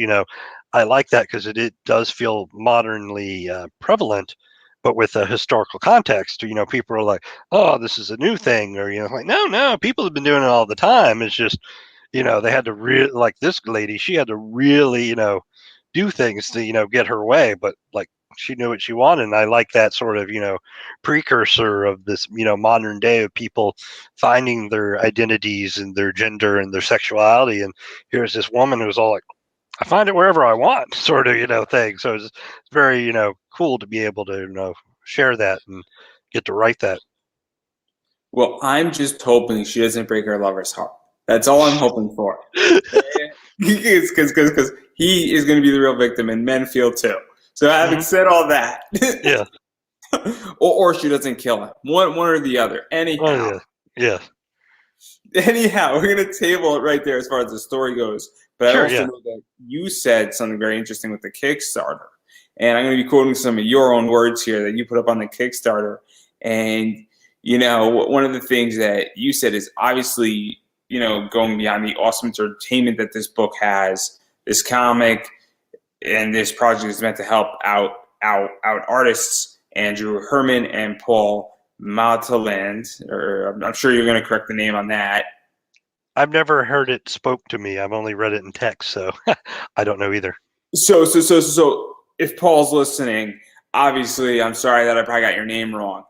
I like that because it does feel modernly prevalent, but with a historical context. People are like, oh, this is a new thing, or like, no, people have been doing it all the time. It's just they had to really, like this lady, she had to really do things to get her way, but like she knew what she wanted. And I like that sort of precursor of this modern day of people finding their identities and their gender and their sexuality. And here's this woman who's all like, I find it wherever I want, sort of thing. So it's very cool to be able to share that and get to write that. Well, I'm just hoping she doesn't break her lover's heart. That's all I'm hoping for. Because he is going to be the real victim, and men feel too. So having Hmm. said all that, Yeah. or she doesn't kill him, one or the other. Oh Anyhow, yeah. Yeah. we're going to table it right there as far as the story goes. But I Sure. also Yeah. know that you said something very interesting with the Kickstarter. And I'm going to be quoting some of your own words here that you put up on the Kickstarter. And, one of the things that you said is obviously, going beyond the awesome entertainment that this book has, this comic and this project is meant to help out artists, Andrew Herman and Paul Mataland, or I'm sure you're going to correct the name on that. I've never heard it spoke to me. I've only read it in text, so I don't know either. So if Paul's listening, obviously I'm sorry that I probably got your name wrong.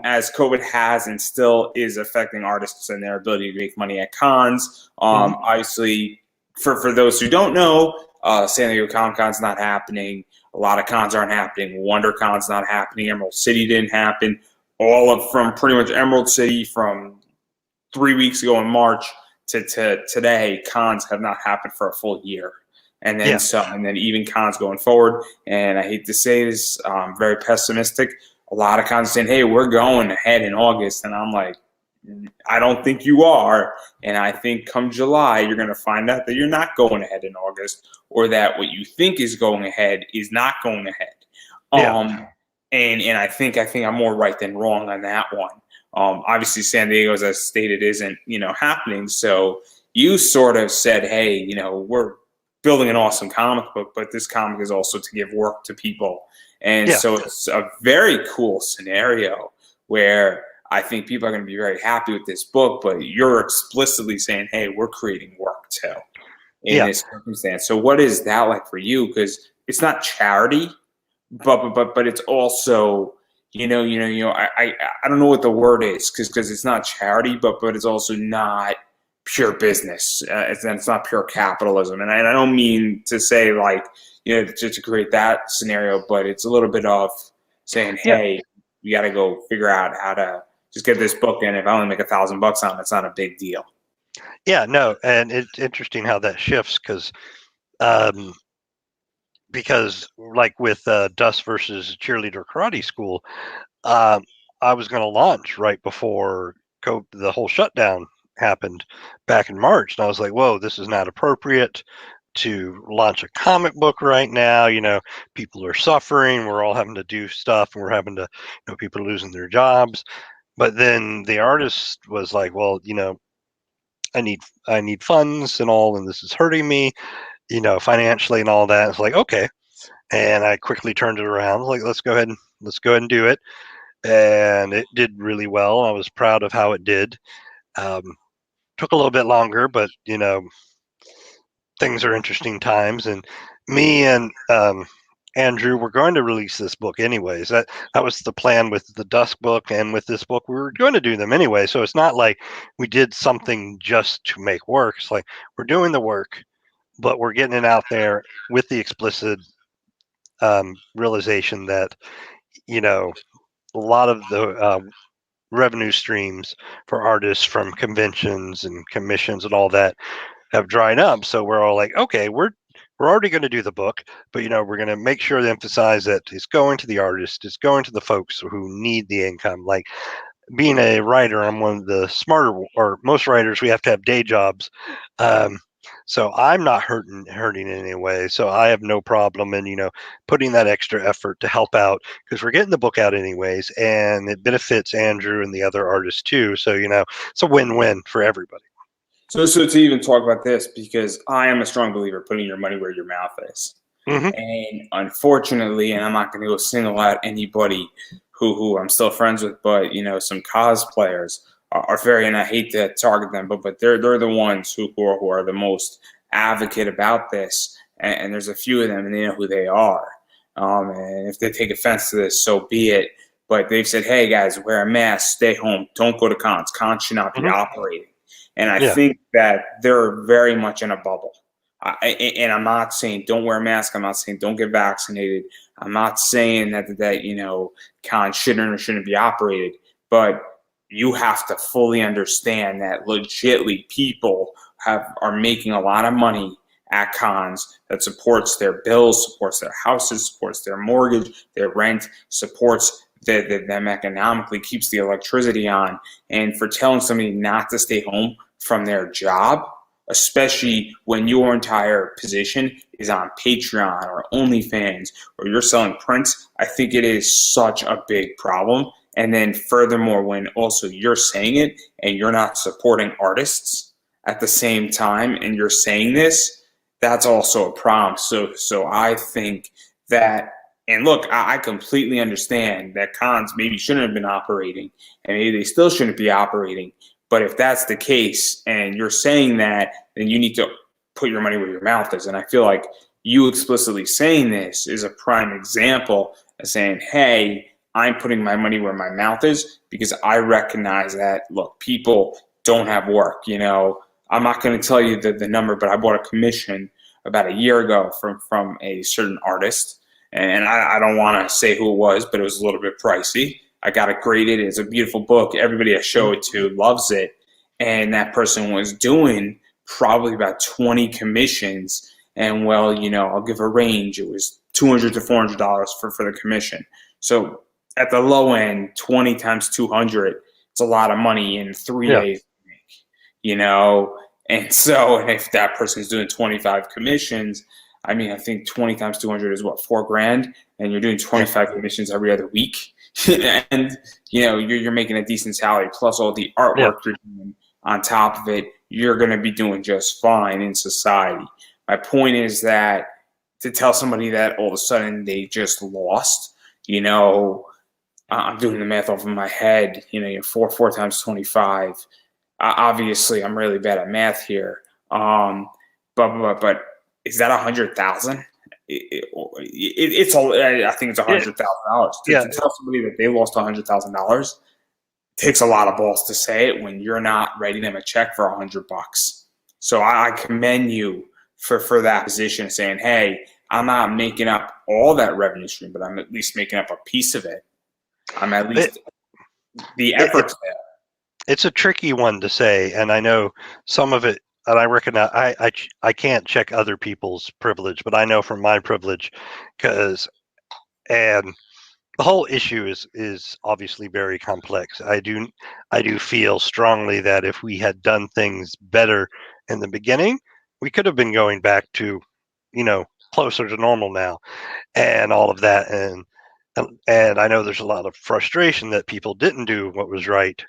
As COVID has and still is affecting artists and their ability to make money at cons. Obviously, for those who don't know, San Diego Comic Con's not happening. A lot of cons aren't happening. WonderCon's not happening. Emerald City didn't happen. From pretty much Emerald City from 3 weeks ago in March to today, cons have not happened for a full year. And then and then even cons going forward. And I hate to say this, very pessimistic. A lot of cons saying, hey, we're going ahead in August. And I'm like, I don't think you are. And I think come July, you're going to find out that you're not going ahead in August, or that what you think is going ahead is not going ahead. And I think I'm more right than wrong on that one. Obviously, San Diego, as I stated, isn't happening. So you sort of said, hey, we're building an awesome comic book, but this comic is also to give work to people. And so it's a very cool scenario where I think people are going to be very happy with this book, but you're explicitly saying, hey, we're creating work too in this circumstance. So what is that like for you? Because it's not charity, but it's also, I don't know what the word is, because it's not charity, but it's also not pure business. It's not pure capitalism. And I don't mean to say to create that scenario, but it's a little bit of saying, hey, you got to go figure out how to just get this book in. If I only make $1,000 on it, it's not a big deal. Yeah, no. And it's interesting how that shifts because like with Dusk versus Cheerleader Karate School, I was going to launch right before the whole shutdown happened back in March. And I was like, whoa, this is not appropriate to launch a comic book right now. People are suffering. We're all having to do stuff, and we're having to, people losing their jobs. But then the artist was like, well, I need funds and all, and this is hurting me, financially and all that. It's like, okay. And I quickly turned it around. Like, let's go ahead and do it. And it did really well. I was proud of how it did. Took a little bit longer, but things are interesting times. And me and Andrew were going to release this book anyways. That was the plan with the Dusk book, and with this book, we were going to do them anyway. So it's not like we did something just to make work. It's like we're doing the work, but we're getting it out there with the explicit realization that a lot of the revenue streams for artists from conventions and commissions and all that have dried up. So we're all like, okay, we're already going to do the book, but we're going to make sure to emphasize that it's going to the artist, it's going to the folks who need the income. Like, being a writer, I'm one of the smarter, or most writers, we have to have day jobs. So I'm not hurting in any way. So I have no problem in, putting that extra effort to help out, because we're getting the book out anyways, and it benefits Andrew and the other artists too. So, it's a win-win for everybody. So to even talk about this, because I am a strong believer putting your money where your mouth is. And unfortunately, and I'm not going to go single out anybody who I'm still friends with, but some cosplayers are very, and I hate to target them, but they're the ones who are the most advocate about this, and there's a few of them, and they know who they are. And if they take offense to this, so be it. But they've said, hey guys, wear a mask, stay home, don't go to cons. Cons should not be operating. And I think that they're very much in a bubble. And I'm not saying don't wear a mask. I'm not saying don't get vaccinated. I'm not saying that cons shouldn't or shouldn't be operated. But you have to fully understand that legitly people are making a lot of money at cons that supports their bills, supports their houses, supports their mortgage, their rent, supports them economically, keeps the electricity on. And for telling somebody not to stay home from their job, especially when your entire position is on Patreon or OnlyFans or you're selling prints, I think it is such a big problem. And then furthermore, when also you're saying it and you're not supporting artists at the same time and you're saying this, that's also a problem. So I think that, and look, I completely understand that cons maybe shouldn't have been operating and maybe they still shouldn't be operating. But if that's the case and you're saying that, then you need to put your money where your mouth is. And I feel like you explicitly saying this is a prime example of saying, hey, I'm putting my money where my mouth is because I recognize that, look, people don't have work. I'm not going to tell you the number, but I bought a commission about a year ago from a certain artist. And I don't want to say who it was, but it was a little bit pricey. I got it graded. It's a beautiful book. Everybody I show it to loves it. And that person was doing probably about 20 commissions. And I'll give a range. It was $200 to $400 for the commission. So at the low end, 20 times 200, it's a lot of money in 3 days. And if that person's doing 25 commissions, I think 20 times 200 is what, $4,000, and you're doing 25 commissions every other week. And you're making a decent salary plus all the artwork you're doing on top of it. You're going to be doing just fine in society. My point is that to tell somebody that all of a sudden they just lost, I'm doing the math off of my head, four times 25. Obviously I'm really bad at math here. But is that $100,000? I think it's $100,000. To tell somebody that they lost $100,000 takes a lot of balls to say it when you're not writing them a check for $100. So I commend you for that position, saying, hey, I'm not making up all that revenue stream, but I'm at least making up a piece of it. I'm at least the effort's there. It's a tricky one to say, and I know some of it. And I recognize I can't check other people's privilege, but I know from my privilege, and the whole issue is obviously very complex. I do feel strongly that if we had done things better in the beginning, we could have been going back to, closer to normal now, and all of that. And I know there's a lot of frustration that people didn't do what was right,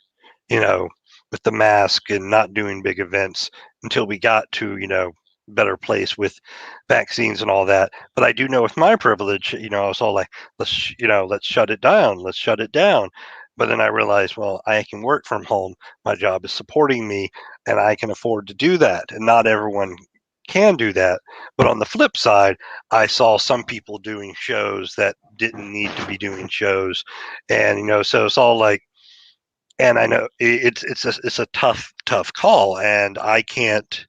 with the mask and not doing big events until we got to, better place with vaccines and all that. But I do know with my privilege, I was all like, let's shut it down. Let's shut it down. But then I realized, well, I can work from home. My job is supporting me and I can afford to do that. And not everyone can do that. But on the flip side, I saw some people doing shows that didn't need to be doing shows. And, so it's all like, and I know it's a tough call, and I can't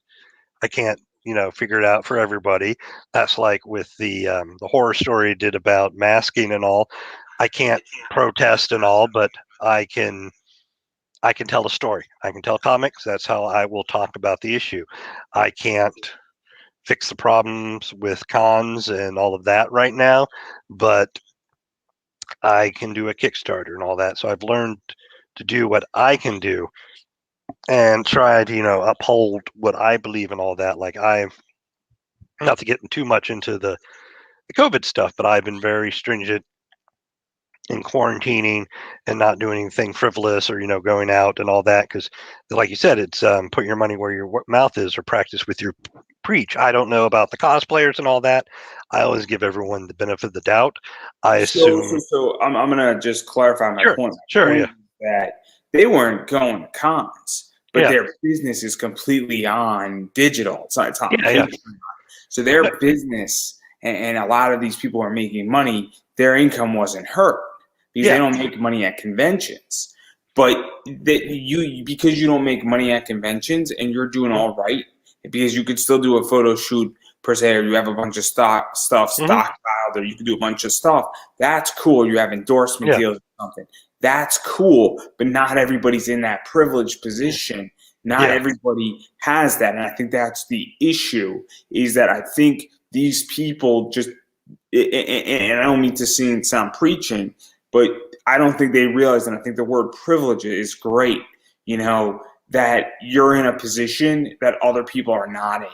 figure it out for everybody. That's like with the horror story did about masking and all. I can't protest and all, but I can tell a story. I can tell comics. That's how I will talk about the issue. I can't fix the problems with cons and all of that right now, but I can do a Kickstarter and all that. So I've learned to do what I can do and try to, uphold what I believe in all that. Like not to get too much into the COVID stuff, but I've been very stringent in quarantining and not doing anything frivolous or, going out and all that. Because like you said, it's put your money where your mouth is or practice with your preach. I don't know about the cosplayers and all that. I always give everyone the benefit of the doubt. I assume. So I'm going to just clarify my point. Sure, yeah. That they weren't going to cons, but their business is completely on digital. It's on Patreon. So their business, and a lot of these people are making money, their income wasn't hurt because they don't make money at conventions. But because you don't make money at conventions and you're doing all right, because you could still do a photo shoot per se, or you have a bunch of stuff stockpiled, or you can do a bunch of stuff. That's cool. You have endorsement deals or something. That's cool, but not everybody's in that privileged position. Not everybody has that. And I think that's the issue, is that I think these people just, and I don't mean to sound preaching, but I don't think they realize, and I think the word privilege is great, that you're in a position that other people are not in.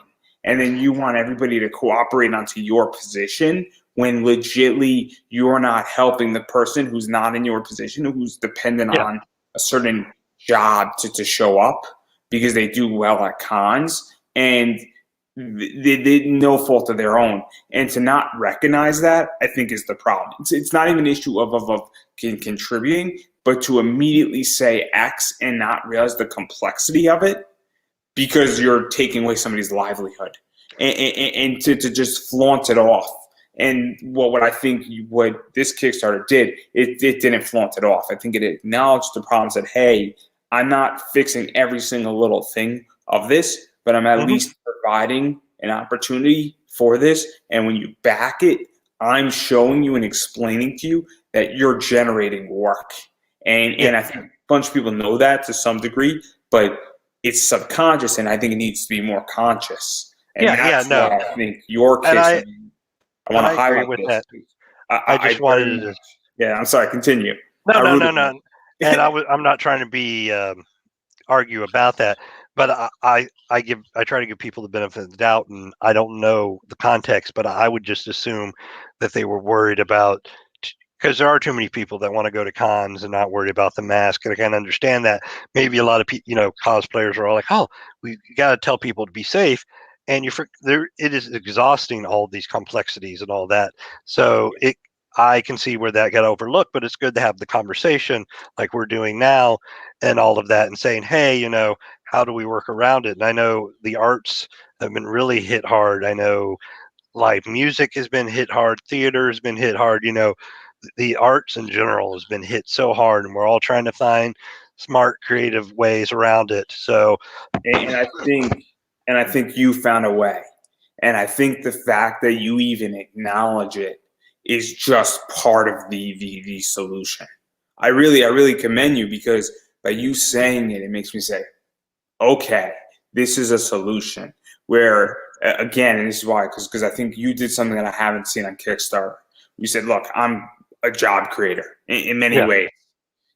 And then you want everybody to cooperate onto your position when legitly you're not helping the person who's not in your position, who's dependent on a certain job to show up because they do well at cons, and they no fault of their own. And to not recognize that, I think, is the problem. It's not even an issue of contributing. but to immediately say X and not realize the complexity of it because you're taking away somebody's livelihood, and to just flaunt it off. And what I think what this Kickstarter did, it didn't flaunt it off. I think it acknowledged the problem, said, hey, I'm not fixing every single little thing of this, but I'm at least providing an opportunity for this. And when you back it, I'm showing you and explaining to you that you're generating work. And I think a bunch of people know that to some degree, but it's subconscious, and I think it needs to be more conscious. And that's why I think your case, I want to highlight with this. that. I just wanted to. Yeah, I'm sorry. Continue. No. And I'm not trying to be argue about that, but I try to give people the benefit of the doubt, and I don't know the context, but I would just assume that they were worried about, because there are too many people that want to go to cons and not worry about the mask, and I can understand that. Maybe a lot of people, cosplayers are all like, "Oh, we got to tell people to be safe." And it is exhausting, all these complexities and all that. So I can see where that got overlooked, but it's good to have the conversation like we're doing now and all of that, and saying, hey, how do we work around it? And I know the arts have been really hit hard. I know live music has been hit hard. Theater has been hit hard. The arts in general has been hit so hard, and we're all trying to find smart, creative ways around it. So, and I think you found a way. And I think the fact that you even acknowledge it is just part of the solution. I really commend you, because by you saying it, it makes me say, okay, this is a solution. Where, again, and this is why, because I think you did something that I haven't seen on Kickstarter. You said, look, I'm a job creator in many ways.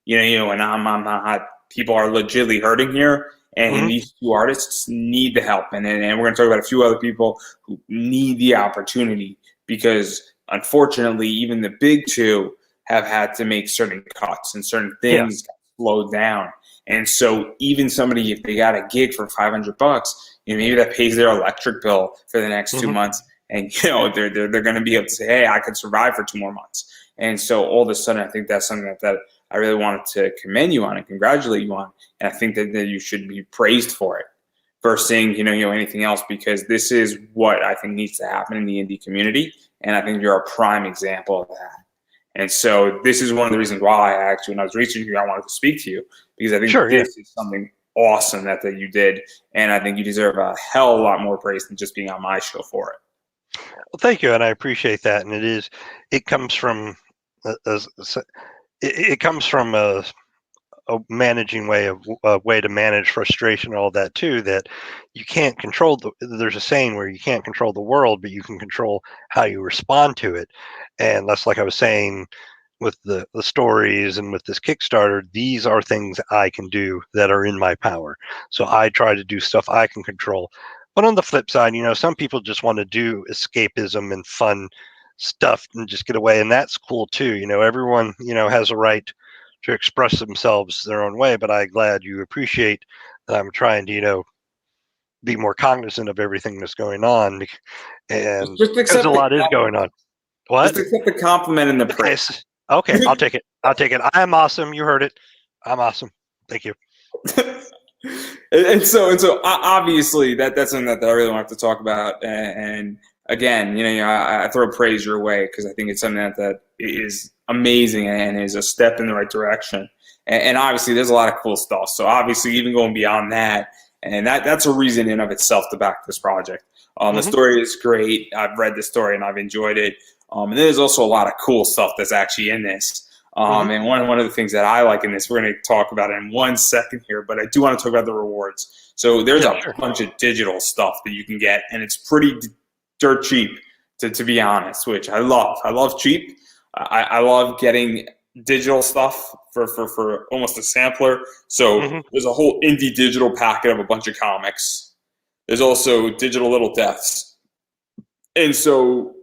And I'm not, people are legitimately hurting here. And these two artists need the help. And we're going to talk about a few other people who need the opportunity, because unfortunately, even the big two have had to make certain cuts, and certain things got slowed down. And so even somebody, if they got a gig for $500, maybe that pays their electric bill for the next 2 months. And, they're going to be able to say, hey, I could survive for 2 more months. And so all of a sudden, I think that's something that I really wanted to commend you on and congratulate you on. And I think that you should be praised for it versus saying, anything else, because this is what I think needs to happen in the indie community. And I think you're a prime example of that. And so this is one of the reasons why when I was researching you, I wanted to speak to you, because I think this is something awesome that you did. And I think you deserve a hell of a lot more praise than just being on my show for it. Well, thank you. And I appreciate that. And it comes from a managing way to manage frustration and all that too, that you can't control there's a saying where you can't control the world, but you can control how you respond to it. And that's, like I was saying, with the stories and with this Kickstarter, these are things I can do that are in my power. So I try to do stuff I can control. But on the flip side, some people just want to do escapism and fun stuff and just get away, and that's cool too. Everyone has a right to express themselves their own way, but I'm glad you appreciate that I'm trying to be more cognizant of everything that's going on, and because a lot is going on. What? Just accept the compliment and the praise. Okay, I'll take it. I am awesome. You heard it. I'm awesome. Thank you. and so obviously that's something that I really want to talk about. And again, I throw praise your way, because I think it's something that is amazing and is a step in the right direction. And obviously there's a lot of cool stuff. So obviously even going beyond that, and that's a reason in of itself to back this project. The story is great. I've read the story and I've enjoyed it. And there's also a lot of cool stuff that's actually in this. And one of the things that I like in this, we're going to talk about it in 1 second here, but I do want to talk about the rewards. So there's a bunch of digital stuff that you can get, and it's pretty dirt cheap, to be honest, which I love. I love cheap. I love getting digital stuff for almost a sampler. So there's a whole indie digital packet of a bunch of comics. There's also digital little deaths. And so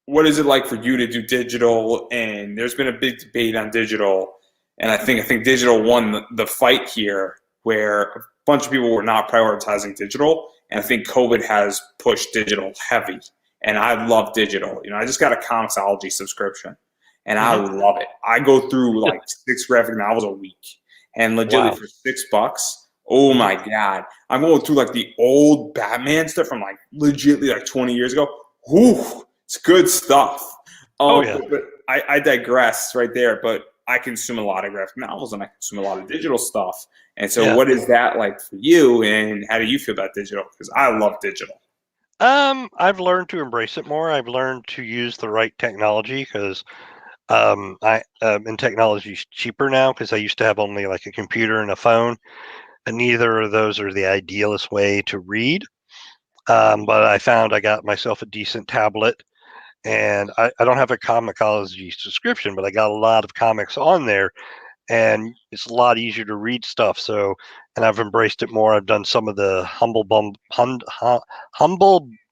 what is it like for you to do digital? And there's been a big debate on digital. And I think digital won the fight here, where a bunch of people were not prioritizing digital. And I think COVID has pushed digital heavy. And I love digital. I just got a Comixology subscription. and I Hmm. love it. I go through like 6 graphic novels a week, and legitimately Wow. for $6, oh Hmm. my god, I'm going through like the old Batman stuff from like legitimately like 20 years ago. Whew, it's good stuff. Oh yeah. But I digress right there. But I consume a lot of graphic novels and I consume a lot of digital stuff. And so, Yeah. what is that like for you? And how do you feel about digital? Because I love digital. I've learned to embrace it more. I've learned to use the right technology because I and technology is cheaper now because I used to have only like a computer and a phone, and neither of those are the idealist way to read. But I found I got myself a decent tablet, and I don't have a Comixology subscription, but I got a lot of comics on there, and it's a lot easier to read stuff. So, and I've embraced it more. I've done some of the humble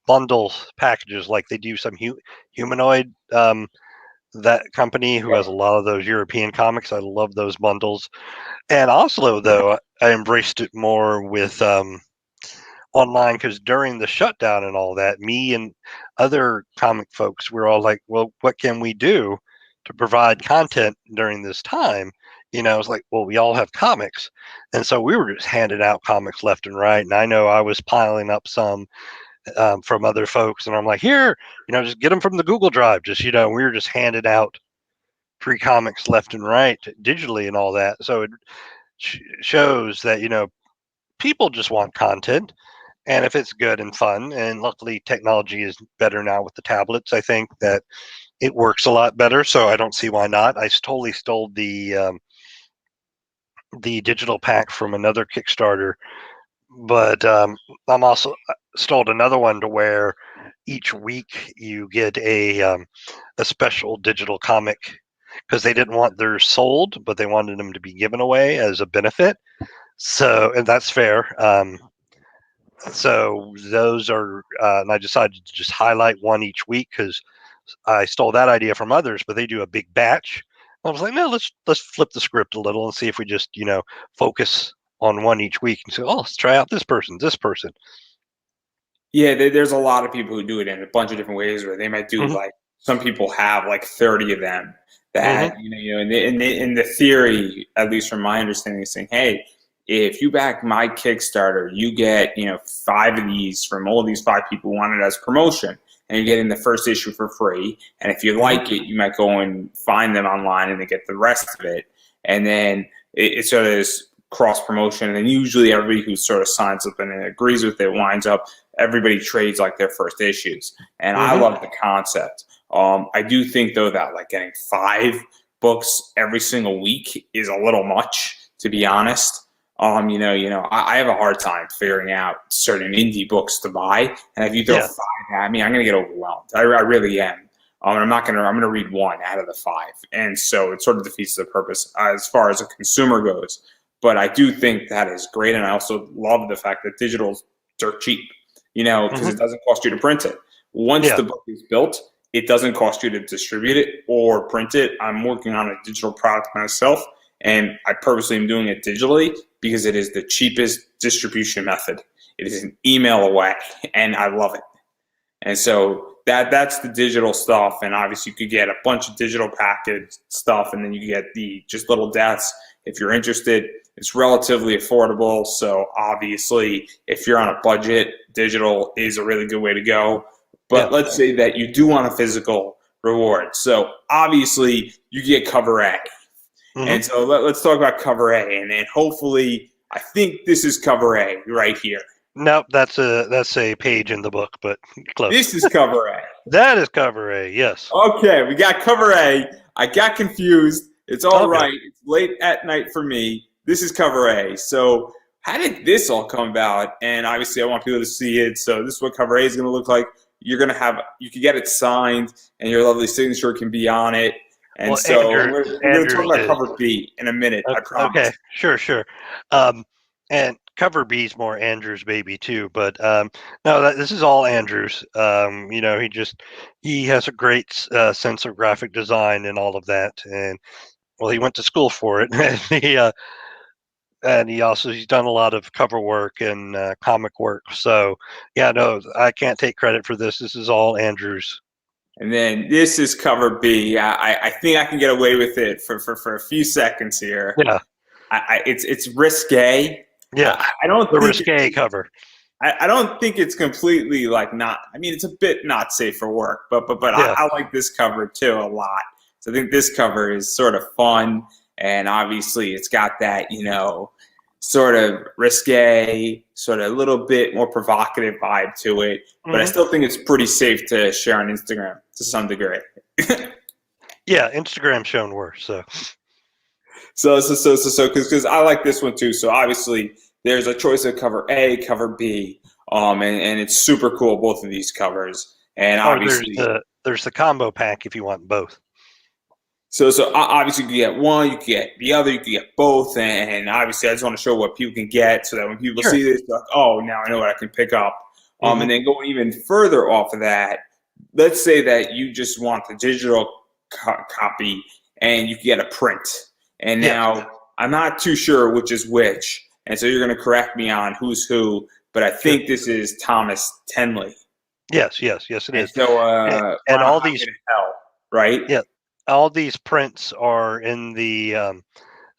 bundle packages, like they do some humanoid. That company who has a lot of those European comics. I love those bundles. And also, though, I embraced it more with online because during the shutdown and all that, me and other comic folks were all like, well, what can we do to provide content during this time? It's like, well, we all have comics. And so we were just handing out comics left and right. And I know I was piling up some from other folks. And I'm like, here, just get them from the Google Drive. Just, we were just handing out free comics left and right digitally and all that. So it shows that, people just want content, and if it's good and fun, and luckily technology is better now with the tablets, I think that it works a lot better. So I don't see why not. I totally stole the digital pack from another Kickstarter, but I'm also stole another one to where each week you get a special digital comic because they didn't want theirs sold, but they wanted them to be given away as a benefit. So, and that's fair. So those are, and I decided to just highlight one each week because I stole that idea from others, but they do a big batch. I was like, no, let's flip the script a little and see if we just focus on one each week and say, oh, let's try out this person, this person. Yeah, there's a lot of people who do it in a bunch of different ways. Where they might do Hmm. like some people have like 30 of them. Hmm. That in the theory, at least from my understanding, is saying, hey, if you back my Kickstarter, you get 5 of these from all these 5 people who want it as promotion, and you're getting the first issue for free. And if you Hmm. like it, you might go and find them online and then get the rest of it. And then it sort of is cross promotion. And then usually everybody who sort of signs up and agrees with it winds up everybody trades like their first issues, and I Hmm. love the concept. I do think though that like getting 5 books every single week is a little much, to be honest. I have a hard time figuring out certain indie books to buy, and if you throw Yeah. 5 at me, I'm gonna get overwhelmed. I really am. I'm not gonna. I'm gonna read one out of the 5, and so it sort of defeats the purpose as far as a consumer goes. But I do think that is great, and I also love the fact that digital's dirt cheap, because Hmm. it doesn't cost you to print it. Once Yeah. the book is built, it doesn't cost you to distribute it or print it. I'm working on a digital product myself, and I purposely am doing it digitally because it is the cheapest distribution method. It is an email away, and I love it. And so that's the digital stuff. And obviously, you could get a bunch of digital package stuff, and then you get the just little deaths if you're interested. It's relatively affordable. So obviously, if you're on a budget, digital is a really good way to go. Yeah. But let's say that you do want a physical reward. So obviously, you get cover A. Hmm. And so let's talk about cover A. And then hopefully, I think this is cover A right here. Nope, that's a page in the book, but close. This is cover A. That is cover A. Yes. Okay, we got cover A. I got confused. It's all Okay. right. It's late at night for me. This is cover A. So, how did this all come about? And obviously, I want people to see it. So, this is what cover A is going to look like. You can get it signed, and your lovely signature can be on it. And Well, so, we're going to talk Andrew's about is cover B in a minute. I okay. promise. Sure, sure. Um, and cover B's more Andrew's baby too, but no, this is all Andrew's. He has a great sense of graphic design and all of that, and well, he went to school for it, and he's done a lot of cover work and comic work. So yeah, no, I can't take credit for this. This is all Andrew's. And then this is cover B. I think I can get away with it for a few seconds here. Yeah. It's risque. Yeah. I don't The think risque cover. I don't think it's completely like not. I mean, it's a bit not safe for work, but Yeah. I like this cover too a lot. So I think this cover is sort of fun, and obviously it's got that sort of risque, sort of a little bit more provocative vibe to it. But I still think it's pretty safe to share on Instagram to some degree. Yeah, Instagram's shown worse. So because I like this one too. So obviously there's a choice of cover A, cover B, and it's super cool both of these covers. And obviously there's the combo pack if you want both. So obviously you can get one, you can get the other, you can get both, and obviously I just want to show what people can get so that when people see this, they're like, oh, now I know what I can pick up. And then going even further off of that, let's say that you just want the digital copy and you can get a print. And now I'm not too sure which is which, and so you're going to correct me on who's who, but I think this is Thomas Tenley. Yes, it is. So and all these right? Yeah. All these prints are in the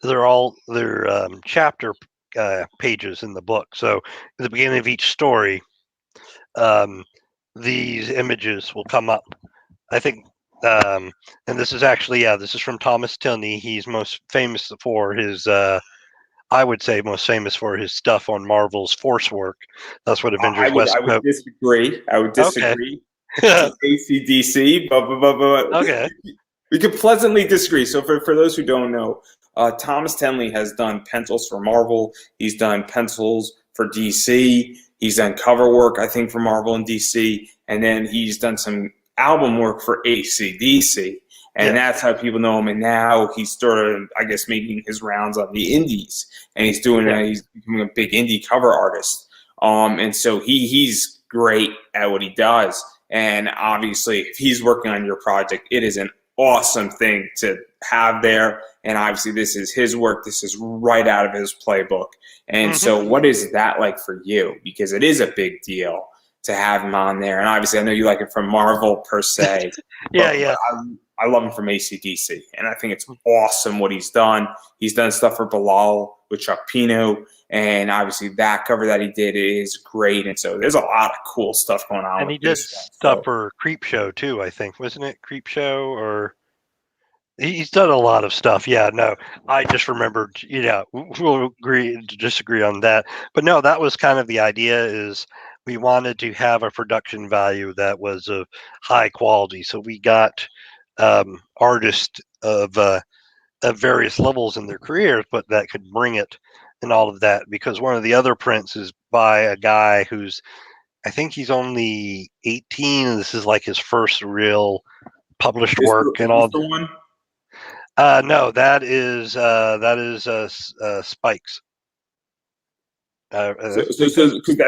they're chapter pages in the book. So at the beginning of each story, these images will come up. I think, and this is actually this is from Thomas Tilney. He's most famous for his I would say most famous for his stuff on Marvel's Force work. That's what Avengers West. I would disagree. Okay. It's AC/DC, but okay. We could pleasantly disagree. So for those who don't know, Thomas Tenley has done pencils for Marvel. He's done pencils for DC. He's done cover work, I think, for Marvel and DC. And then he's done some album work for AC/DC. And that's how people know him. And now he's sort of, I guess, making his rounds on the indies. And he's doing he's becoming a big indie cover artist. And so he's great at what he does. And obviously, if he's working on your project, it is an awesome thing to have there. And obviously, this is his work. This is right out of his playbook. And so what is that like for you? Because it is a big deal to have him on there. And obviously, I know you like it from Marvel per se. Yeah. I love him from AC/DC, and I think it's awesome what he's done. He's done stuff for Bilal with Chuck Pino, and obviously that cover that he did is great. And so there's a lot of cool stuff going on. And he did stuff for Creepshow too, I think, wasn't it? Creepshow, or he's done a lot of stuff. Yeah, no, I just remembered. We'll agree to disagree on that, but no, that was kind of the idea. Is we wanted to have a production value that was of high quality, so we got artists of various levels in their careers, but that could bring it and all of that. Because one of the other prints is by a guy who's, I think he's only 18, and this is like his first real published work and all. The one? No, that is Spikes. So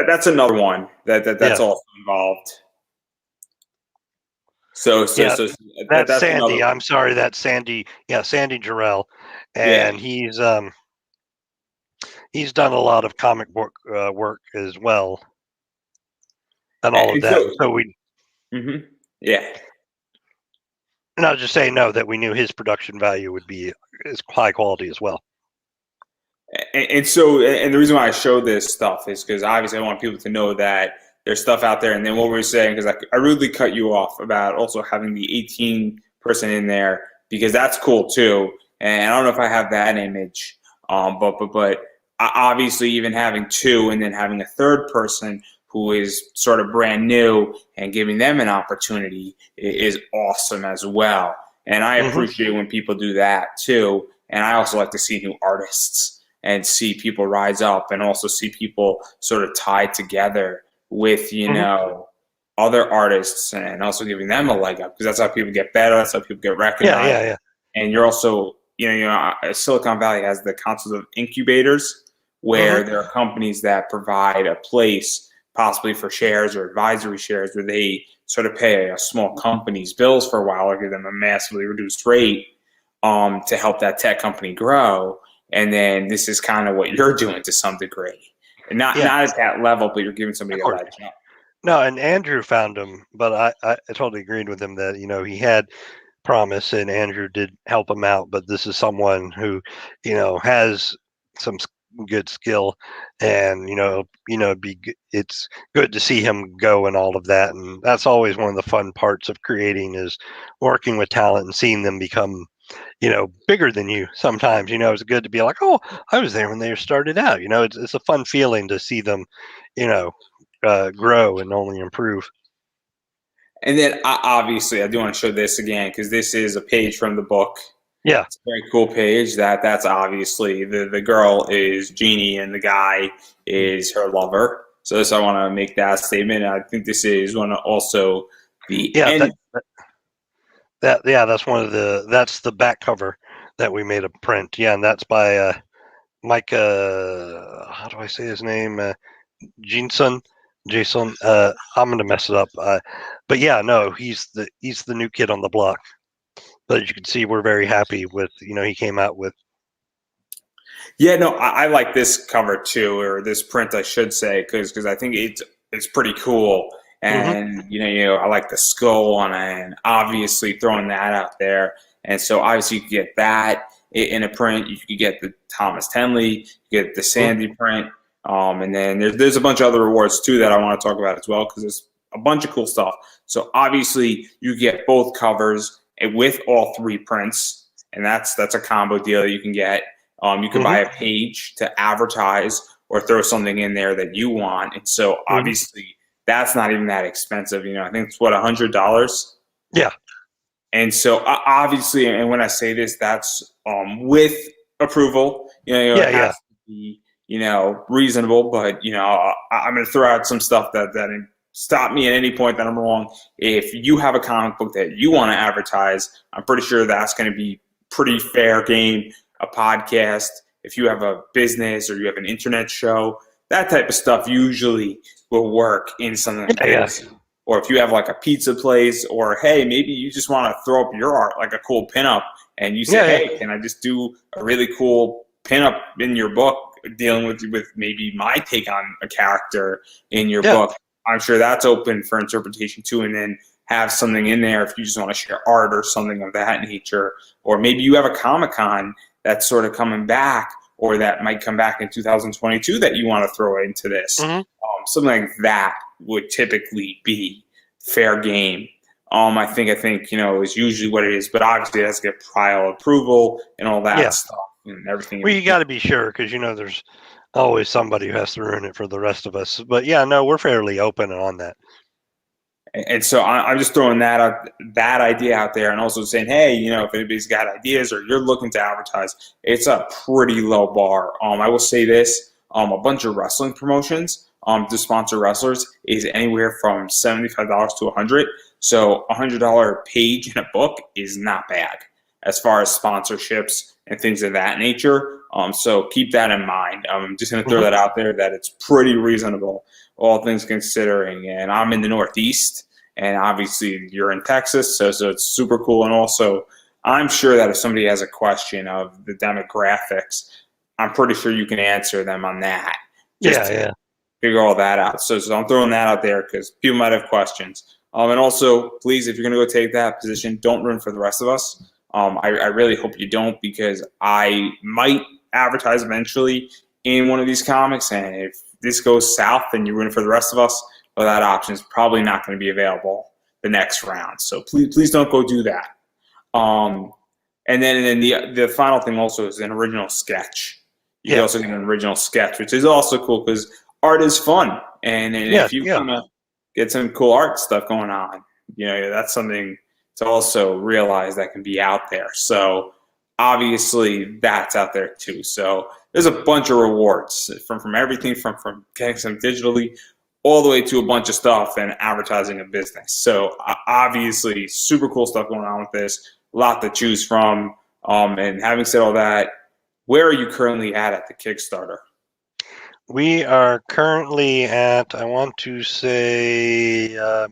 that's another one that's also involved. So that's Sandy. I'm sorry, that's Sandy. Yeah, Sandy Jarrell, and he's done a lot of comic book work as well, and all of that. So we, and I was just saying that we knew his production value would be as high quality as well. And the reason why I show this stuff is because obviously I want people to know that there's stuff out there. And then what we're saying, because I rudely cut you off about also having the 18 person in there, because that's cool too. And I don't know if I have that image, but obviously even having two and then having a third person who is sort of brand new and giving them an opportunity is awesome as well. And I appreciate when people do that too. And I also like to see new artists and see people rise up and also see people sort of tied together with, other artists and also giving them a leg up, because that's how people get better. That's how people get recognized. Yeah. And you're also, Silicon Valley has the concept of incubators where there are companies that provide a place possibly for shares or advisory shares where they sort of pay a small company's bills for a while or give them a massively reduced rate to help that tech company grow. And then this is kind of what you're doing to some degree. Not at that level, but you're giving somebody a leg up. No, and Andrew found him, but I totally agreed with him that he had promise, and Andrew did help him out. But this is someone who, has some good skill, and it's good to see him go and all of that. And that's always one of the fun parts of creating is working with talent and seeing them become bigger than you. Sometimes it's good to be like, oh, I was there when they started out. It's a fun feeling to see them, you know, grow and only improve. And then obviously, I do want to show this again because this is a page from the book. Yeah. It's a very cool page. That's obviously the girl is Jeannie and the guy is her lover. So this I want to make that statement. I think this is one of also the Yeah, end. that's one of that's the back cover that we made a print. Yeah, and that's by Mike. How do I say his name? Jason. I'm gonna mess it up. But yeah, no, he's the new kid on the block. But as you can see, we're very happy with he came out with. Yeah, no, I like this cover too, or this print, I should say, because I think it's pretty cool, and I like the skull on it, and obviously throwing that out there, and so obviously you could get that in a print. You could get the Thomas Tenley, you get the Sandy print, and then there's a bunch of other rewards too that I want to talk about as well because there's a bunch of cool stuff. So obviously you get both covers with all three prints, and that's a combo deal that you can get. You can buy a page to advertise or throw something in there that you want. And so obviously that's not even that expensive. I think it's $100. Yeah. And so obviously, and when I say this, that's with approval. It has to be, reasonable, but I'm going to throw out some stuff that stop me at any point that I'm wrong. If you have a comic book that you want to advertise, I'm pretty sure that's going to be pretty fair game. A podcast, if you have a business or you have an internet show, that type of stuff usually will work in something like this. Or if you have like a pizza place, or hey, maybe you just want to throw up your art, like a cool pinup, and you say, hey, can I just do a really cool pinup in your book dealing with maybe my take on a character in your book? I'm sure that's open for interpretation too, and then have something in there if you just want to share art or something of that nature. Or maybe you have a Comic-Con that's sort of coming back, or that might come back in 2022 that you want to throw into this. Something like that would typically be fair game. I think is usually what it is, but obviously it has to get prior approval and all that stuff and everything. Well, you got to be sure because there's always somebody who has to ruin it for the rest of us. But yeah, no, we're fairly open on that. And so I'm just throwing that idea out there, and also saying, hey, if anybody's got ideas or you're looking to advertise, it's a pretty low bar. I will say this: a bunch of wrestling promotions to sponsor wrestlers is anywhere from $75 to $100. So $100 page in a book is not bad as far as sponsorships and things of that nature. So keep that in mind. I'm just going to throw that out there that it's pretty reasonable, all things considering. And I'm in the Northeast. And obviously you're in Texas, so it's super cool. And also, I'm sure that if somebody has a question of the demographics, I'm pretty sure you can answer them on that. Figure all that out. So I'm throwing that out there because people might have questions. And also, please, if you're going to go take that position, don't ruin for the rest of us. I really hope you don't, because I might advertise eventually in one of these comics, and if this goes south and you ruin for the rest of us, well, that option is probably not going to be available the next round. So please don't go do that. And then the final thing also is an original sketch. You can also get an original sketch, which is also cool because art is fun. And if you want to get some cool art stuff going on, that's something to also realize that can be out there. So obviously that's out there too. So there's a bunch of rewards from everything from getting some digitally all the way to a bunch of stuff and advertising a business. So obviously super cool stuff going on with this, a lot to choose from. And having said all that, where are you currently at the Kickstarter? We are currently at, I want to say, we're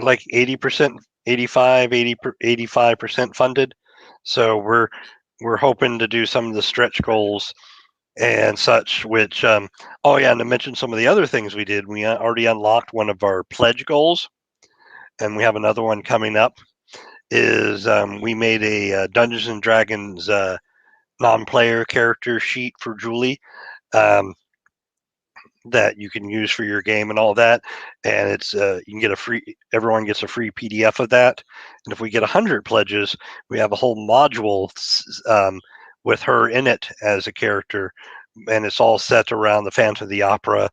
like 80%, 85% funded. So we're hoping to do some of the stretch goals and such. Which, oh yeah, and to mention some of the other things we did, we already unlocked one of our pledge goals, and we have another one coming up. Is we made a Dungeons and Dragons non-player character sheet for Julie. That you can use for your game and all that, and it's you can get a free. Everyone gets a free PDF of that, and if we get 100 pledges, we have a whole module with her in it as a character, and it's all set around the Phantom of the Opera,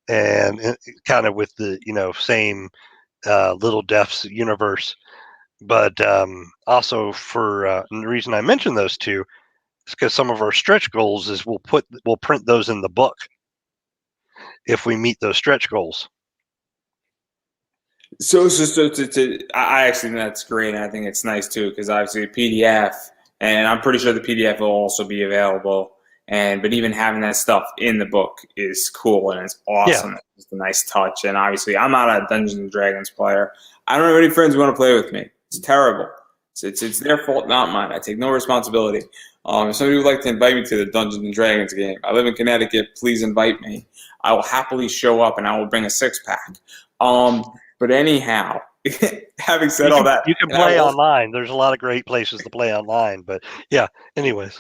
and kind of with the same Little Deaths universe. But also for and the reason I mentioned those two is because some of our stretch goals is we'll print those in the book if we meet those stretch goals. So I actually think that's great, and I think it's nice too because obviously a PDF, and I'm pretty sure the PDF will also be available. But even having that stuff in the book is cool and it's awesome. Yeah. It's a nice touch. And obviously, I'm not a Dungeons and Dragons player. I don't have any friends who want to play with me. It's terrible. It's their fault, not mine. I take no responsibility. If somebody would like to invite me to the Dungeons and Dragons game, I live in Connecticut. Please invite me. I will happily show up and I will bring a 6-pack. But anyhow, having said all that, you can play online. There's a lot of great places to play online. But yeah, anyways.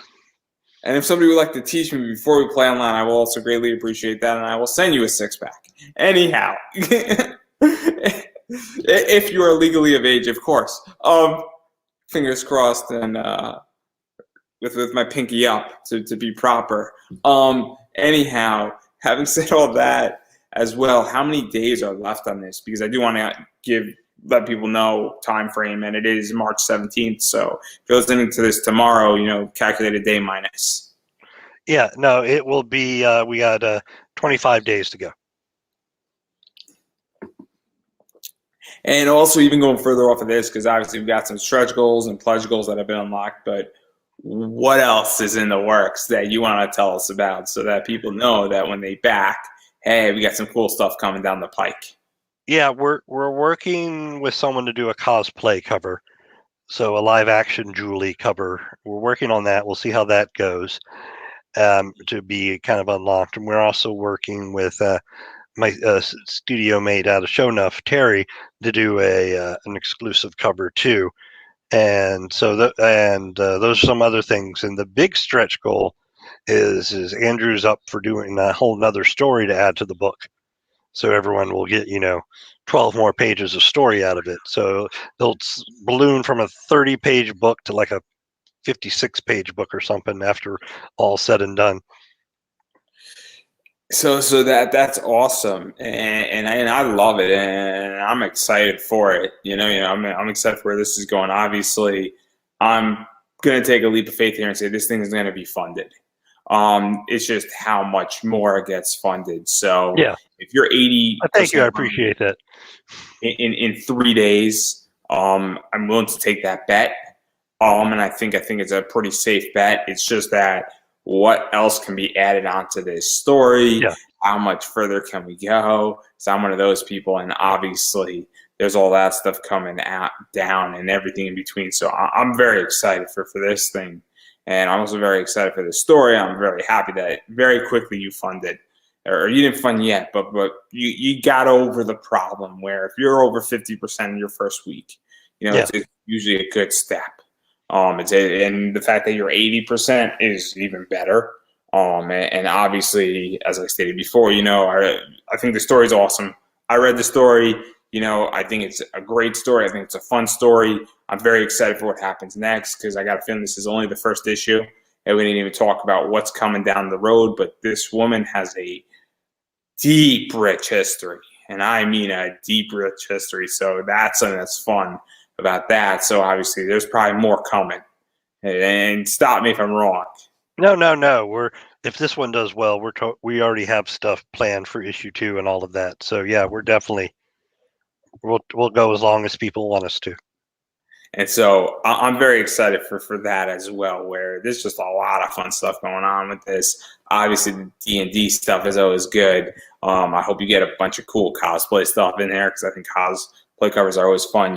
And if somebody would like to teach me before we play online, I will also greatly appreciate that, and I will send you a 6-pack. Anyhow, if you are legally of age, of course. Fingers crossed, and with my pinky up to be proper. Anyhow, having said all that as well, how many days are left on this? Because I do want to let people know time frame, and it is March 17th. So if you're listening to this tomorrow, calculate a day minus. Yeah, no, it will be. We got 25 days to go. And also, even going further off of this, because obviously we've got some stretch goals and pledge goals that have been unlocked, but what else is in the works that you want to tell us about so that people know that when they back, hey, we got some cool stuff coming down the pike? Yeah, we're working with someone to do a cosplay cover, so a live action Julie cover. We're working on that. We'll see how that goes to be kind of unlocked. And we're also working with my studio mate out of Shownuff, Terry, to do an exclusive cover too. And so those are some other things. And the big stretch goal is Andrew's up for doing a whole nother story to add to the book. So everyone will get, 12 more pages of story out of it. So they'll balloon from a 30-page book to like a 56-page book or something after all said and done. So that's awesome, and I love it, and I'm excited for it. I'm excited for where this is going. Obviously, I'm gonna take a leap of faith here and say this thing is gonna be funded. It's just how much more it gets funded. So yeah, if you're 80, thank you, I appreciate that. In 3 days, I'm willing to take that bet. And I think it's a pretty safe bet. It's just that what else can be added onto this story? Yeah. How much further can we go? So I'm one of those people, and obviously there's all that stuff coming down and everything in between. So I'm very excited for this thing, and I'm also very excited for the story. I'm very happy that very quickly you funded, or you didn't fund yet, but you got over the problem where if you're over 50% in your first week, it's usually a good step. And the fact that you're 80% is even better. And obviously, as I stated before, I think the story is awesome. I read the story. I think it's a great story. I think it's a fun story. I'm very excited for what happens next because I got a feeling this is only the first issue, and we didn't even talk about what's coming down the road. But this woman has a deep, rich history, and I mean a deep, rich history. So that's something that's fun about that. So obviously there's probably more coming, and stop me if I'm wrong. No. If this one does well, we already have stuff planned for issue 2 and all of that. So yeah, we're definitely we'll go as long as people want us to. And so I'm very excited for that as well, where there's just a lot of fun stuff going on with this. Obviously, the D&D stuff is always good. I hope you get a bunch of cool cosplay stuff in there because I think cosplay covers are always fun.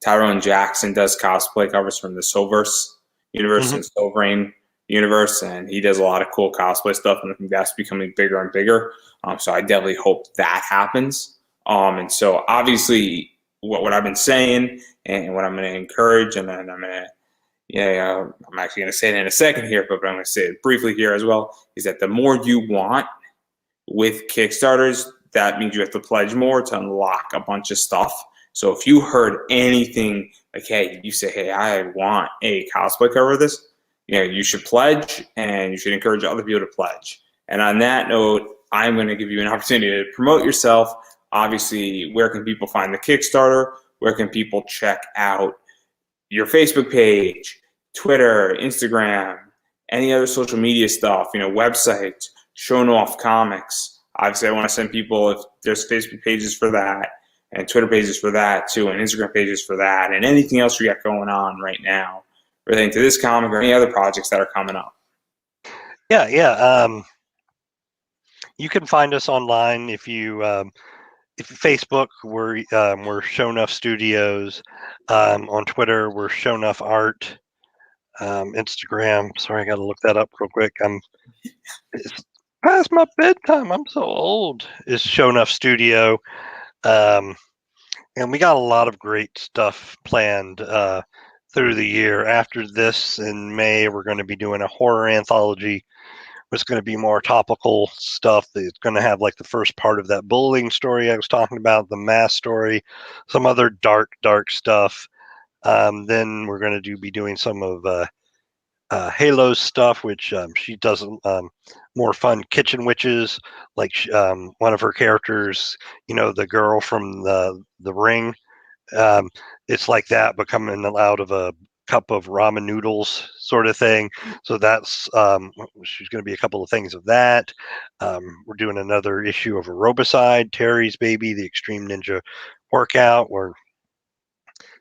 Tyrone Jackson does cosplay covers from the Soulverse universe and Soulbrain universe, and he does a lot of cool cosplay stuff, and I think that's becoming bigger and bigger. So I definitely hope that happens. And so obviously, what I've been saying and what I'm going to encourage, and then I'm going to I'm actually going to say it in a second here, but I'm going to say it briefly here as well, is that the more you want with Kickstarters, that means you have to pledge more to unlock a bunch of stuff. So if you heard anything like, hey, you say, hey, I want a cosplay cover of this, you should pledge, and you should encourage other people to pledge. And on that note, I'm going to give you an opportunity to promote yourself. Obviously, where can people find the Kickstarter? Where can people check out your Facebook page, Twitter, Instagram, any other social media stuff, website, Shown Off Comics. Obviously, I want to send people, if there's Facebook pages for that, and Twitter pages for that too, and Instagram pages for that, and anything else you got going on right now relating to this comic or any other projects that are coming up. Yeah. You can find us online if Facebook, we're Show Enough Studios. On Twitter, we're Show Enough Art. Instagram, sorry, I got to look that up real quick. It's past my bedtime. I'm so old. Is Show Enough Studio, and we got a lot of great stuff planned through the year. After this, in May, we're going to be doing a horror anthology. It's going to be more topical stuff. It's going to have like the first part of that bullying story I was talking about, the mass story, some other dark stuff. Then we're going to be doing some of Halo's stuff, which she does more fun kitchen witches, like one of her characters, the girl from the Ring. It's like that, but coming out of a cup of ramen noodles sort of thing. So that's she's going to be a couple of things of that. We're doing another issue of Aerobicide, Terry's Baby, the Extreme Ninja Workout, where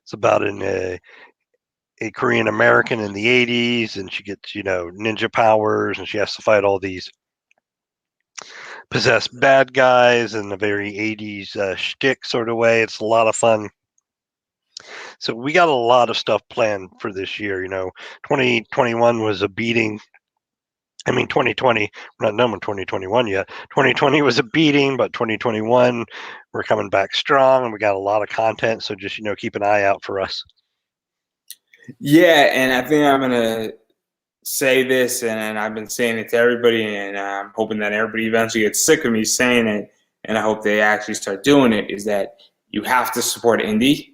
it's about a Korean American in the 80s, and she gets ninja powers, and she has to fight all these possessed bad guys in a very 80s shtick sort of way. It's a lot of fun. So we got a lot of stuff planned for this year. 2021 was a beating. I mean, 2020, we're not done with 2021 yet. 2020 was a beating, but 2021, we're coming back strong, and we got a lot of content. So just, keep an eye out for us. Yeah, and I think I'm going to say this, and I've been saying it to everybody, and I'm hoping that everybody eventually gets sick of me saying it, and I hope they actually start doing it, is that you have to support indie.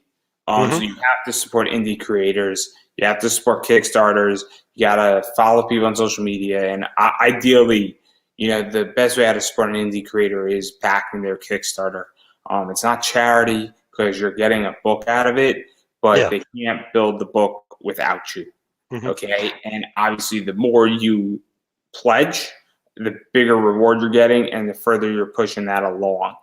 So you have to support indie creators. You have to support Kickstarters. You got to follow people on social media. And ideally, the best way to support an indie creator is backing their Kickstarter. It's not charity because you're getting a book out of it, but they can't build the book without you. Okay? And obviously, the more you pledge, the bigger reward you're getting and the further you're pushing that along.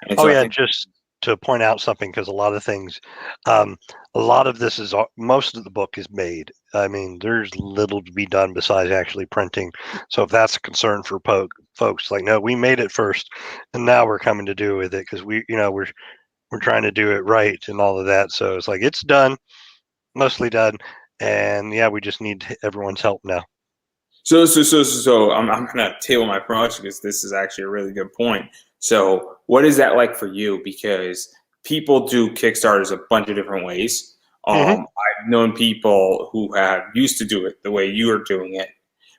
And so just to point out something, because a lot of things, a lot of this is, most of the book is made. I mean, there's little to be done besides actually printing. So if that's a concern for folks, like, no, we made it first, and now we're coming to do with it because we're trying to do it right and all of that. So it's like it's done, mostly done, and we just need everyone's help now. So I'm going to table my promotion because this is actually a really good point. So what is that like for you? Because people do Kickstarters a bunch of different ways. I've known people who have used to do it the way you are doing it,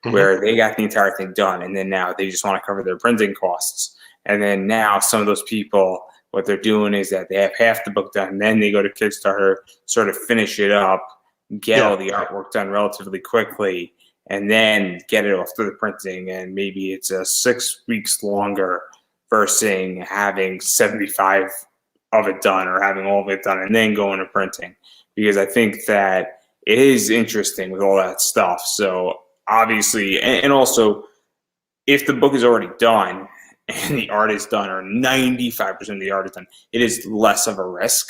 where they got the entire thing done, and then now they just want to cover their printing costs. And then now some of those people, what they're doing is that they have half the book done, and then they go to Kickstarter, sort of finish it up, get all the artwork done relatively quickly, and then get it off to the printing. And maybe it's 6 weeks longer versus having 75 of it done or having all of it done and then going to printing. Because I think that it is interesting with all that stuff. So obviously, and also, if the book is already done and the art is done, or 95% of the art is done, it is less of a risk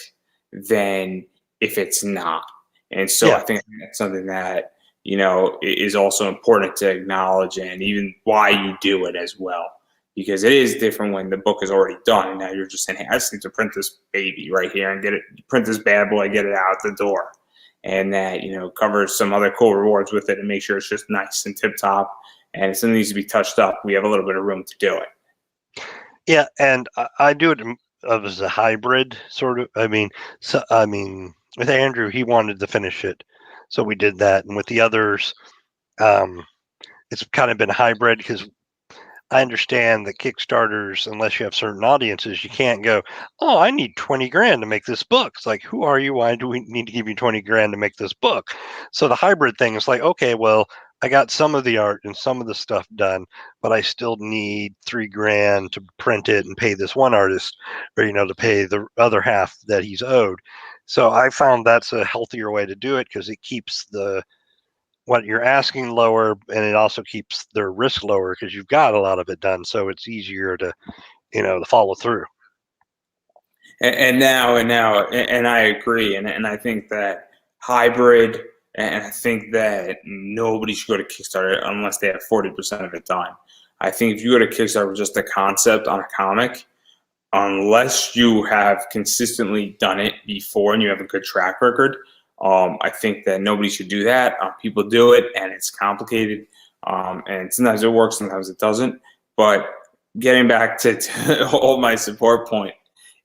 than if it's not. And so I think that's something that, is also important to acknowledge, and even why you do it as well. Because it is different when the book is already done, and now you're just saying, hey, I just need to print this baby right here and print this bad boy, get it out the door. and that covers some other cool rewards with it, and make sure it's just nice and tip top. And if something needs to be touched up, we have a little bit of room to do it. Yeah, and I do it as a hybrid sort of. I mean, with Andrew, he wanted to finish it, so we did that, and with the others, it's kind of been hybrid because I understand that Kickstarters, unless you have certain audiences, you can't go, oh, I need 20 grand to make this book. It's like, who are you? Why do we need to give you 20 grand to make this book? So the hybrid thing is like, okay, well, I got some of the art and some of the stuff done, but I still need 3 grand to print it and pay this one artist, or, to pay the other half that he's owed. So I found that's a healthier way to do it because it keeps what you're asking lower, and it also keeps their risk lower because you've got a lot of it done, so it's easier to to follow through. And I agree, and I think that hybrid, and I think that nobody should go to Kickstarter unless they have 40% of it done. I think if you go to Kickstarter with just a concept on a comic, unless you have consistently done it before and you have a good track record, I think that nobody should do that. People do it, and it's complicated, and sometimes it works, sometimes it doesn't. But getting back to hold my support point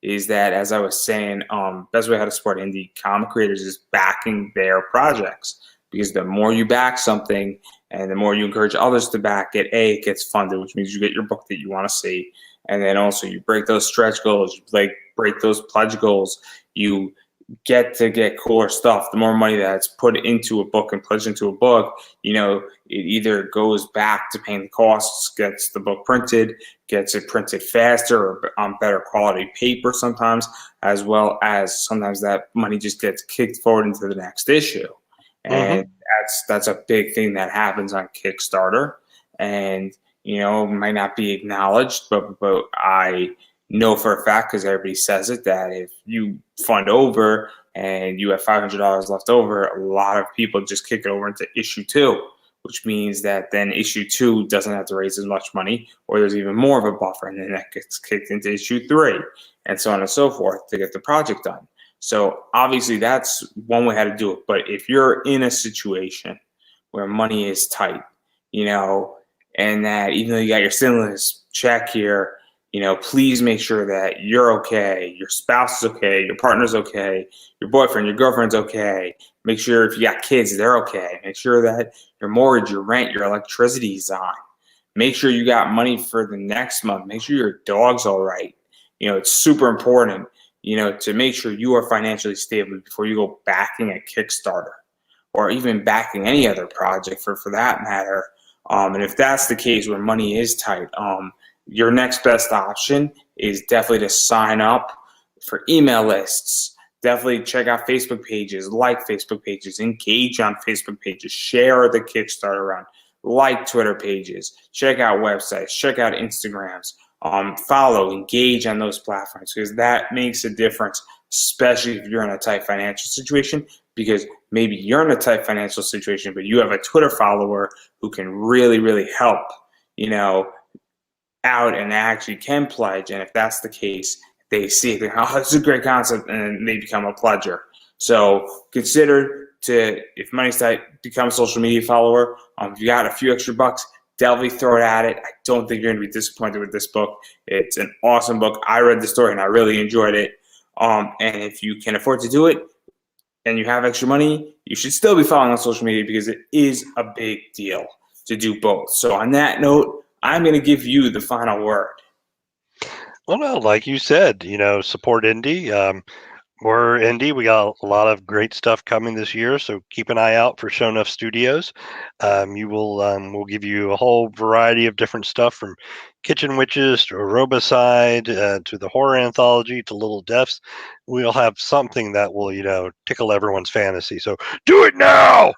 is that, as I was saying, best way how to support indie comic creators is backing their projects, because the more you back something and the more you encourage others to back it, it gets funded, which means you get your book that you want to see, and then also you break those stretch goals, you break those pledge goals, you get cooler stuff. The more money that's put into a book and pledged into a book, it either goes back to paying the costs, gets the book printed, gets it printed faster or on better quality paper sometimes, as well as sometimes that money just gets kicked forward into the next issue. And that's a big thing that happens on Kickstarter. And, it might not be acknowledged, but I know for a fact, because everybody says it, that if you fund over and you have $500 left over, a lot of people just kick it over into issue 2, which means that then issue 2 doesn't have to raise as much money, or there's even more of a buffer, and then that gets kicked into issue 3, and so on and so forth to get the project done. So obviously that's one way how to do it. But if you're in a situation where money is tight, and that even though you got your stimulus check here, please make sure that you're okay, your spouse is okay, your partner's okay, your boyfriend, your girlfriend's okay. Make sure if you got kids, they're okay. Make sure that your mortgage, your rent, your electricity is on. Make sure you got money for the next month. Make sure your dog's all right. It's super important, to make sure you are financially stable before you go backing a Kickstarter or even backing any other project for that matter. And if that's the case where money is tight, your next best option is definitely to sign up for email lists. Definitely check out Facebook pages, like Facebook pages, engage on Facebook pages, share the Kickstarter around, like Twitter pages, check out websites, check out Instagrams, follow, engage on those platforms, because that makes a difference, especially if you're in a tight financial situation, because maybe you're in a tight financial situation, but you have a Twitter follower who can really, really help, out and actually can pledge. And if that's the case, they see it, oh, this is a great concept, and they become a pledger. So consider if money's tight, become a social media follower. If you got a few extra bucks, definitely throw it at it. I don't think you're going to be disappointed with this book. It's an awesome book. I read the story and I really enjoyed it. And if you can afford to do it and you have extra money, you should still be following on social media, because it is a big deal to do both. So on that note, I'm going to give you the final word. Well, no, like you said, support indie. We're indie. We got a lot of great stuff coming this year, so keep an eye out for Show Enough Studios. We'll give you a whole variety of different stuff, from Kitchen Witches to Robicide to the horror anthology to Little Deaths. We'll have something that will, tickle everyone's fantasy. So do it now!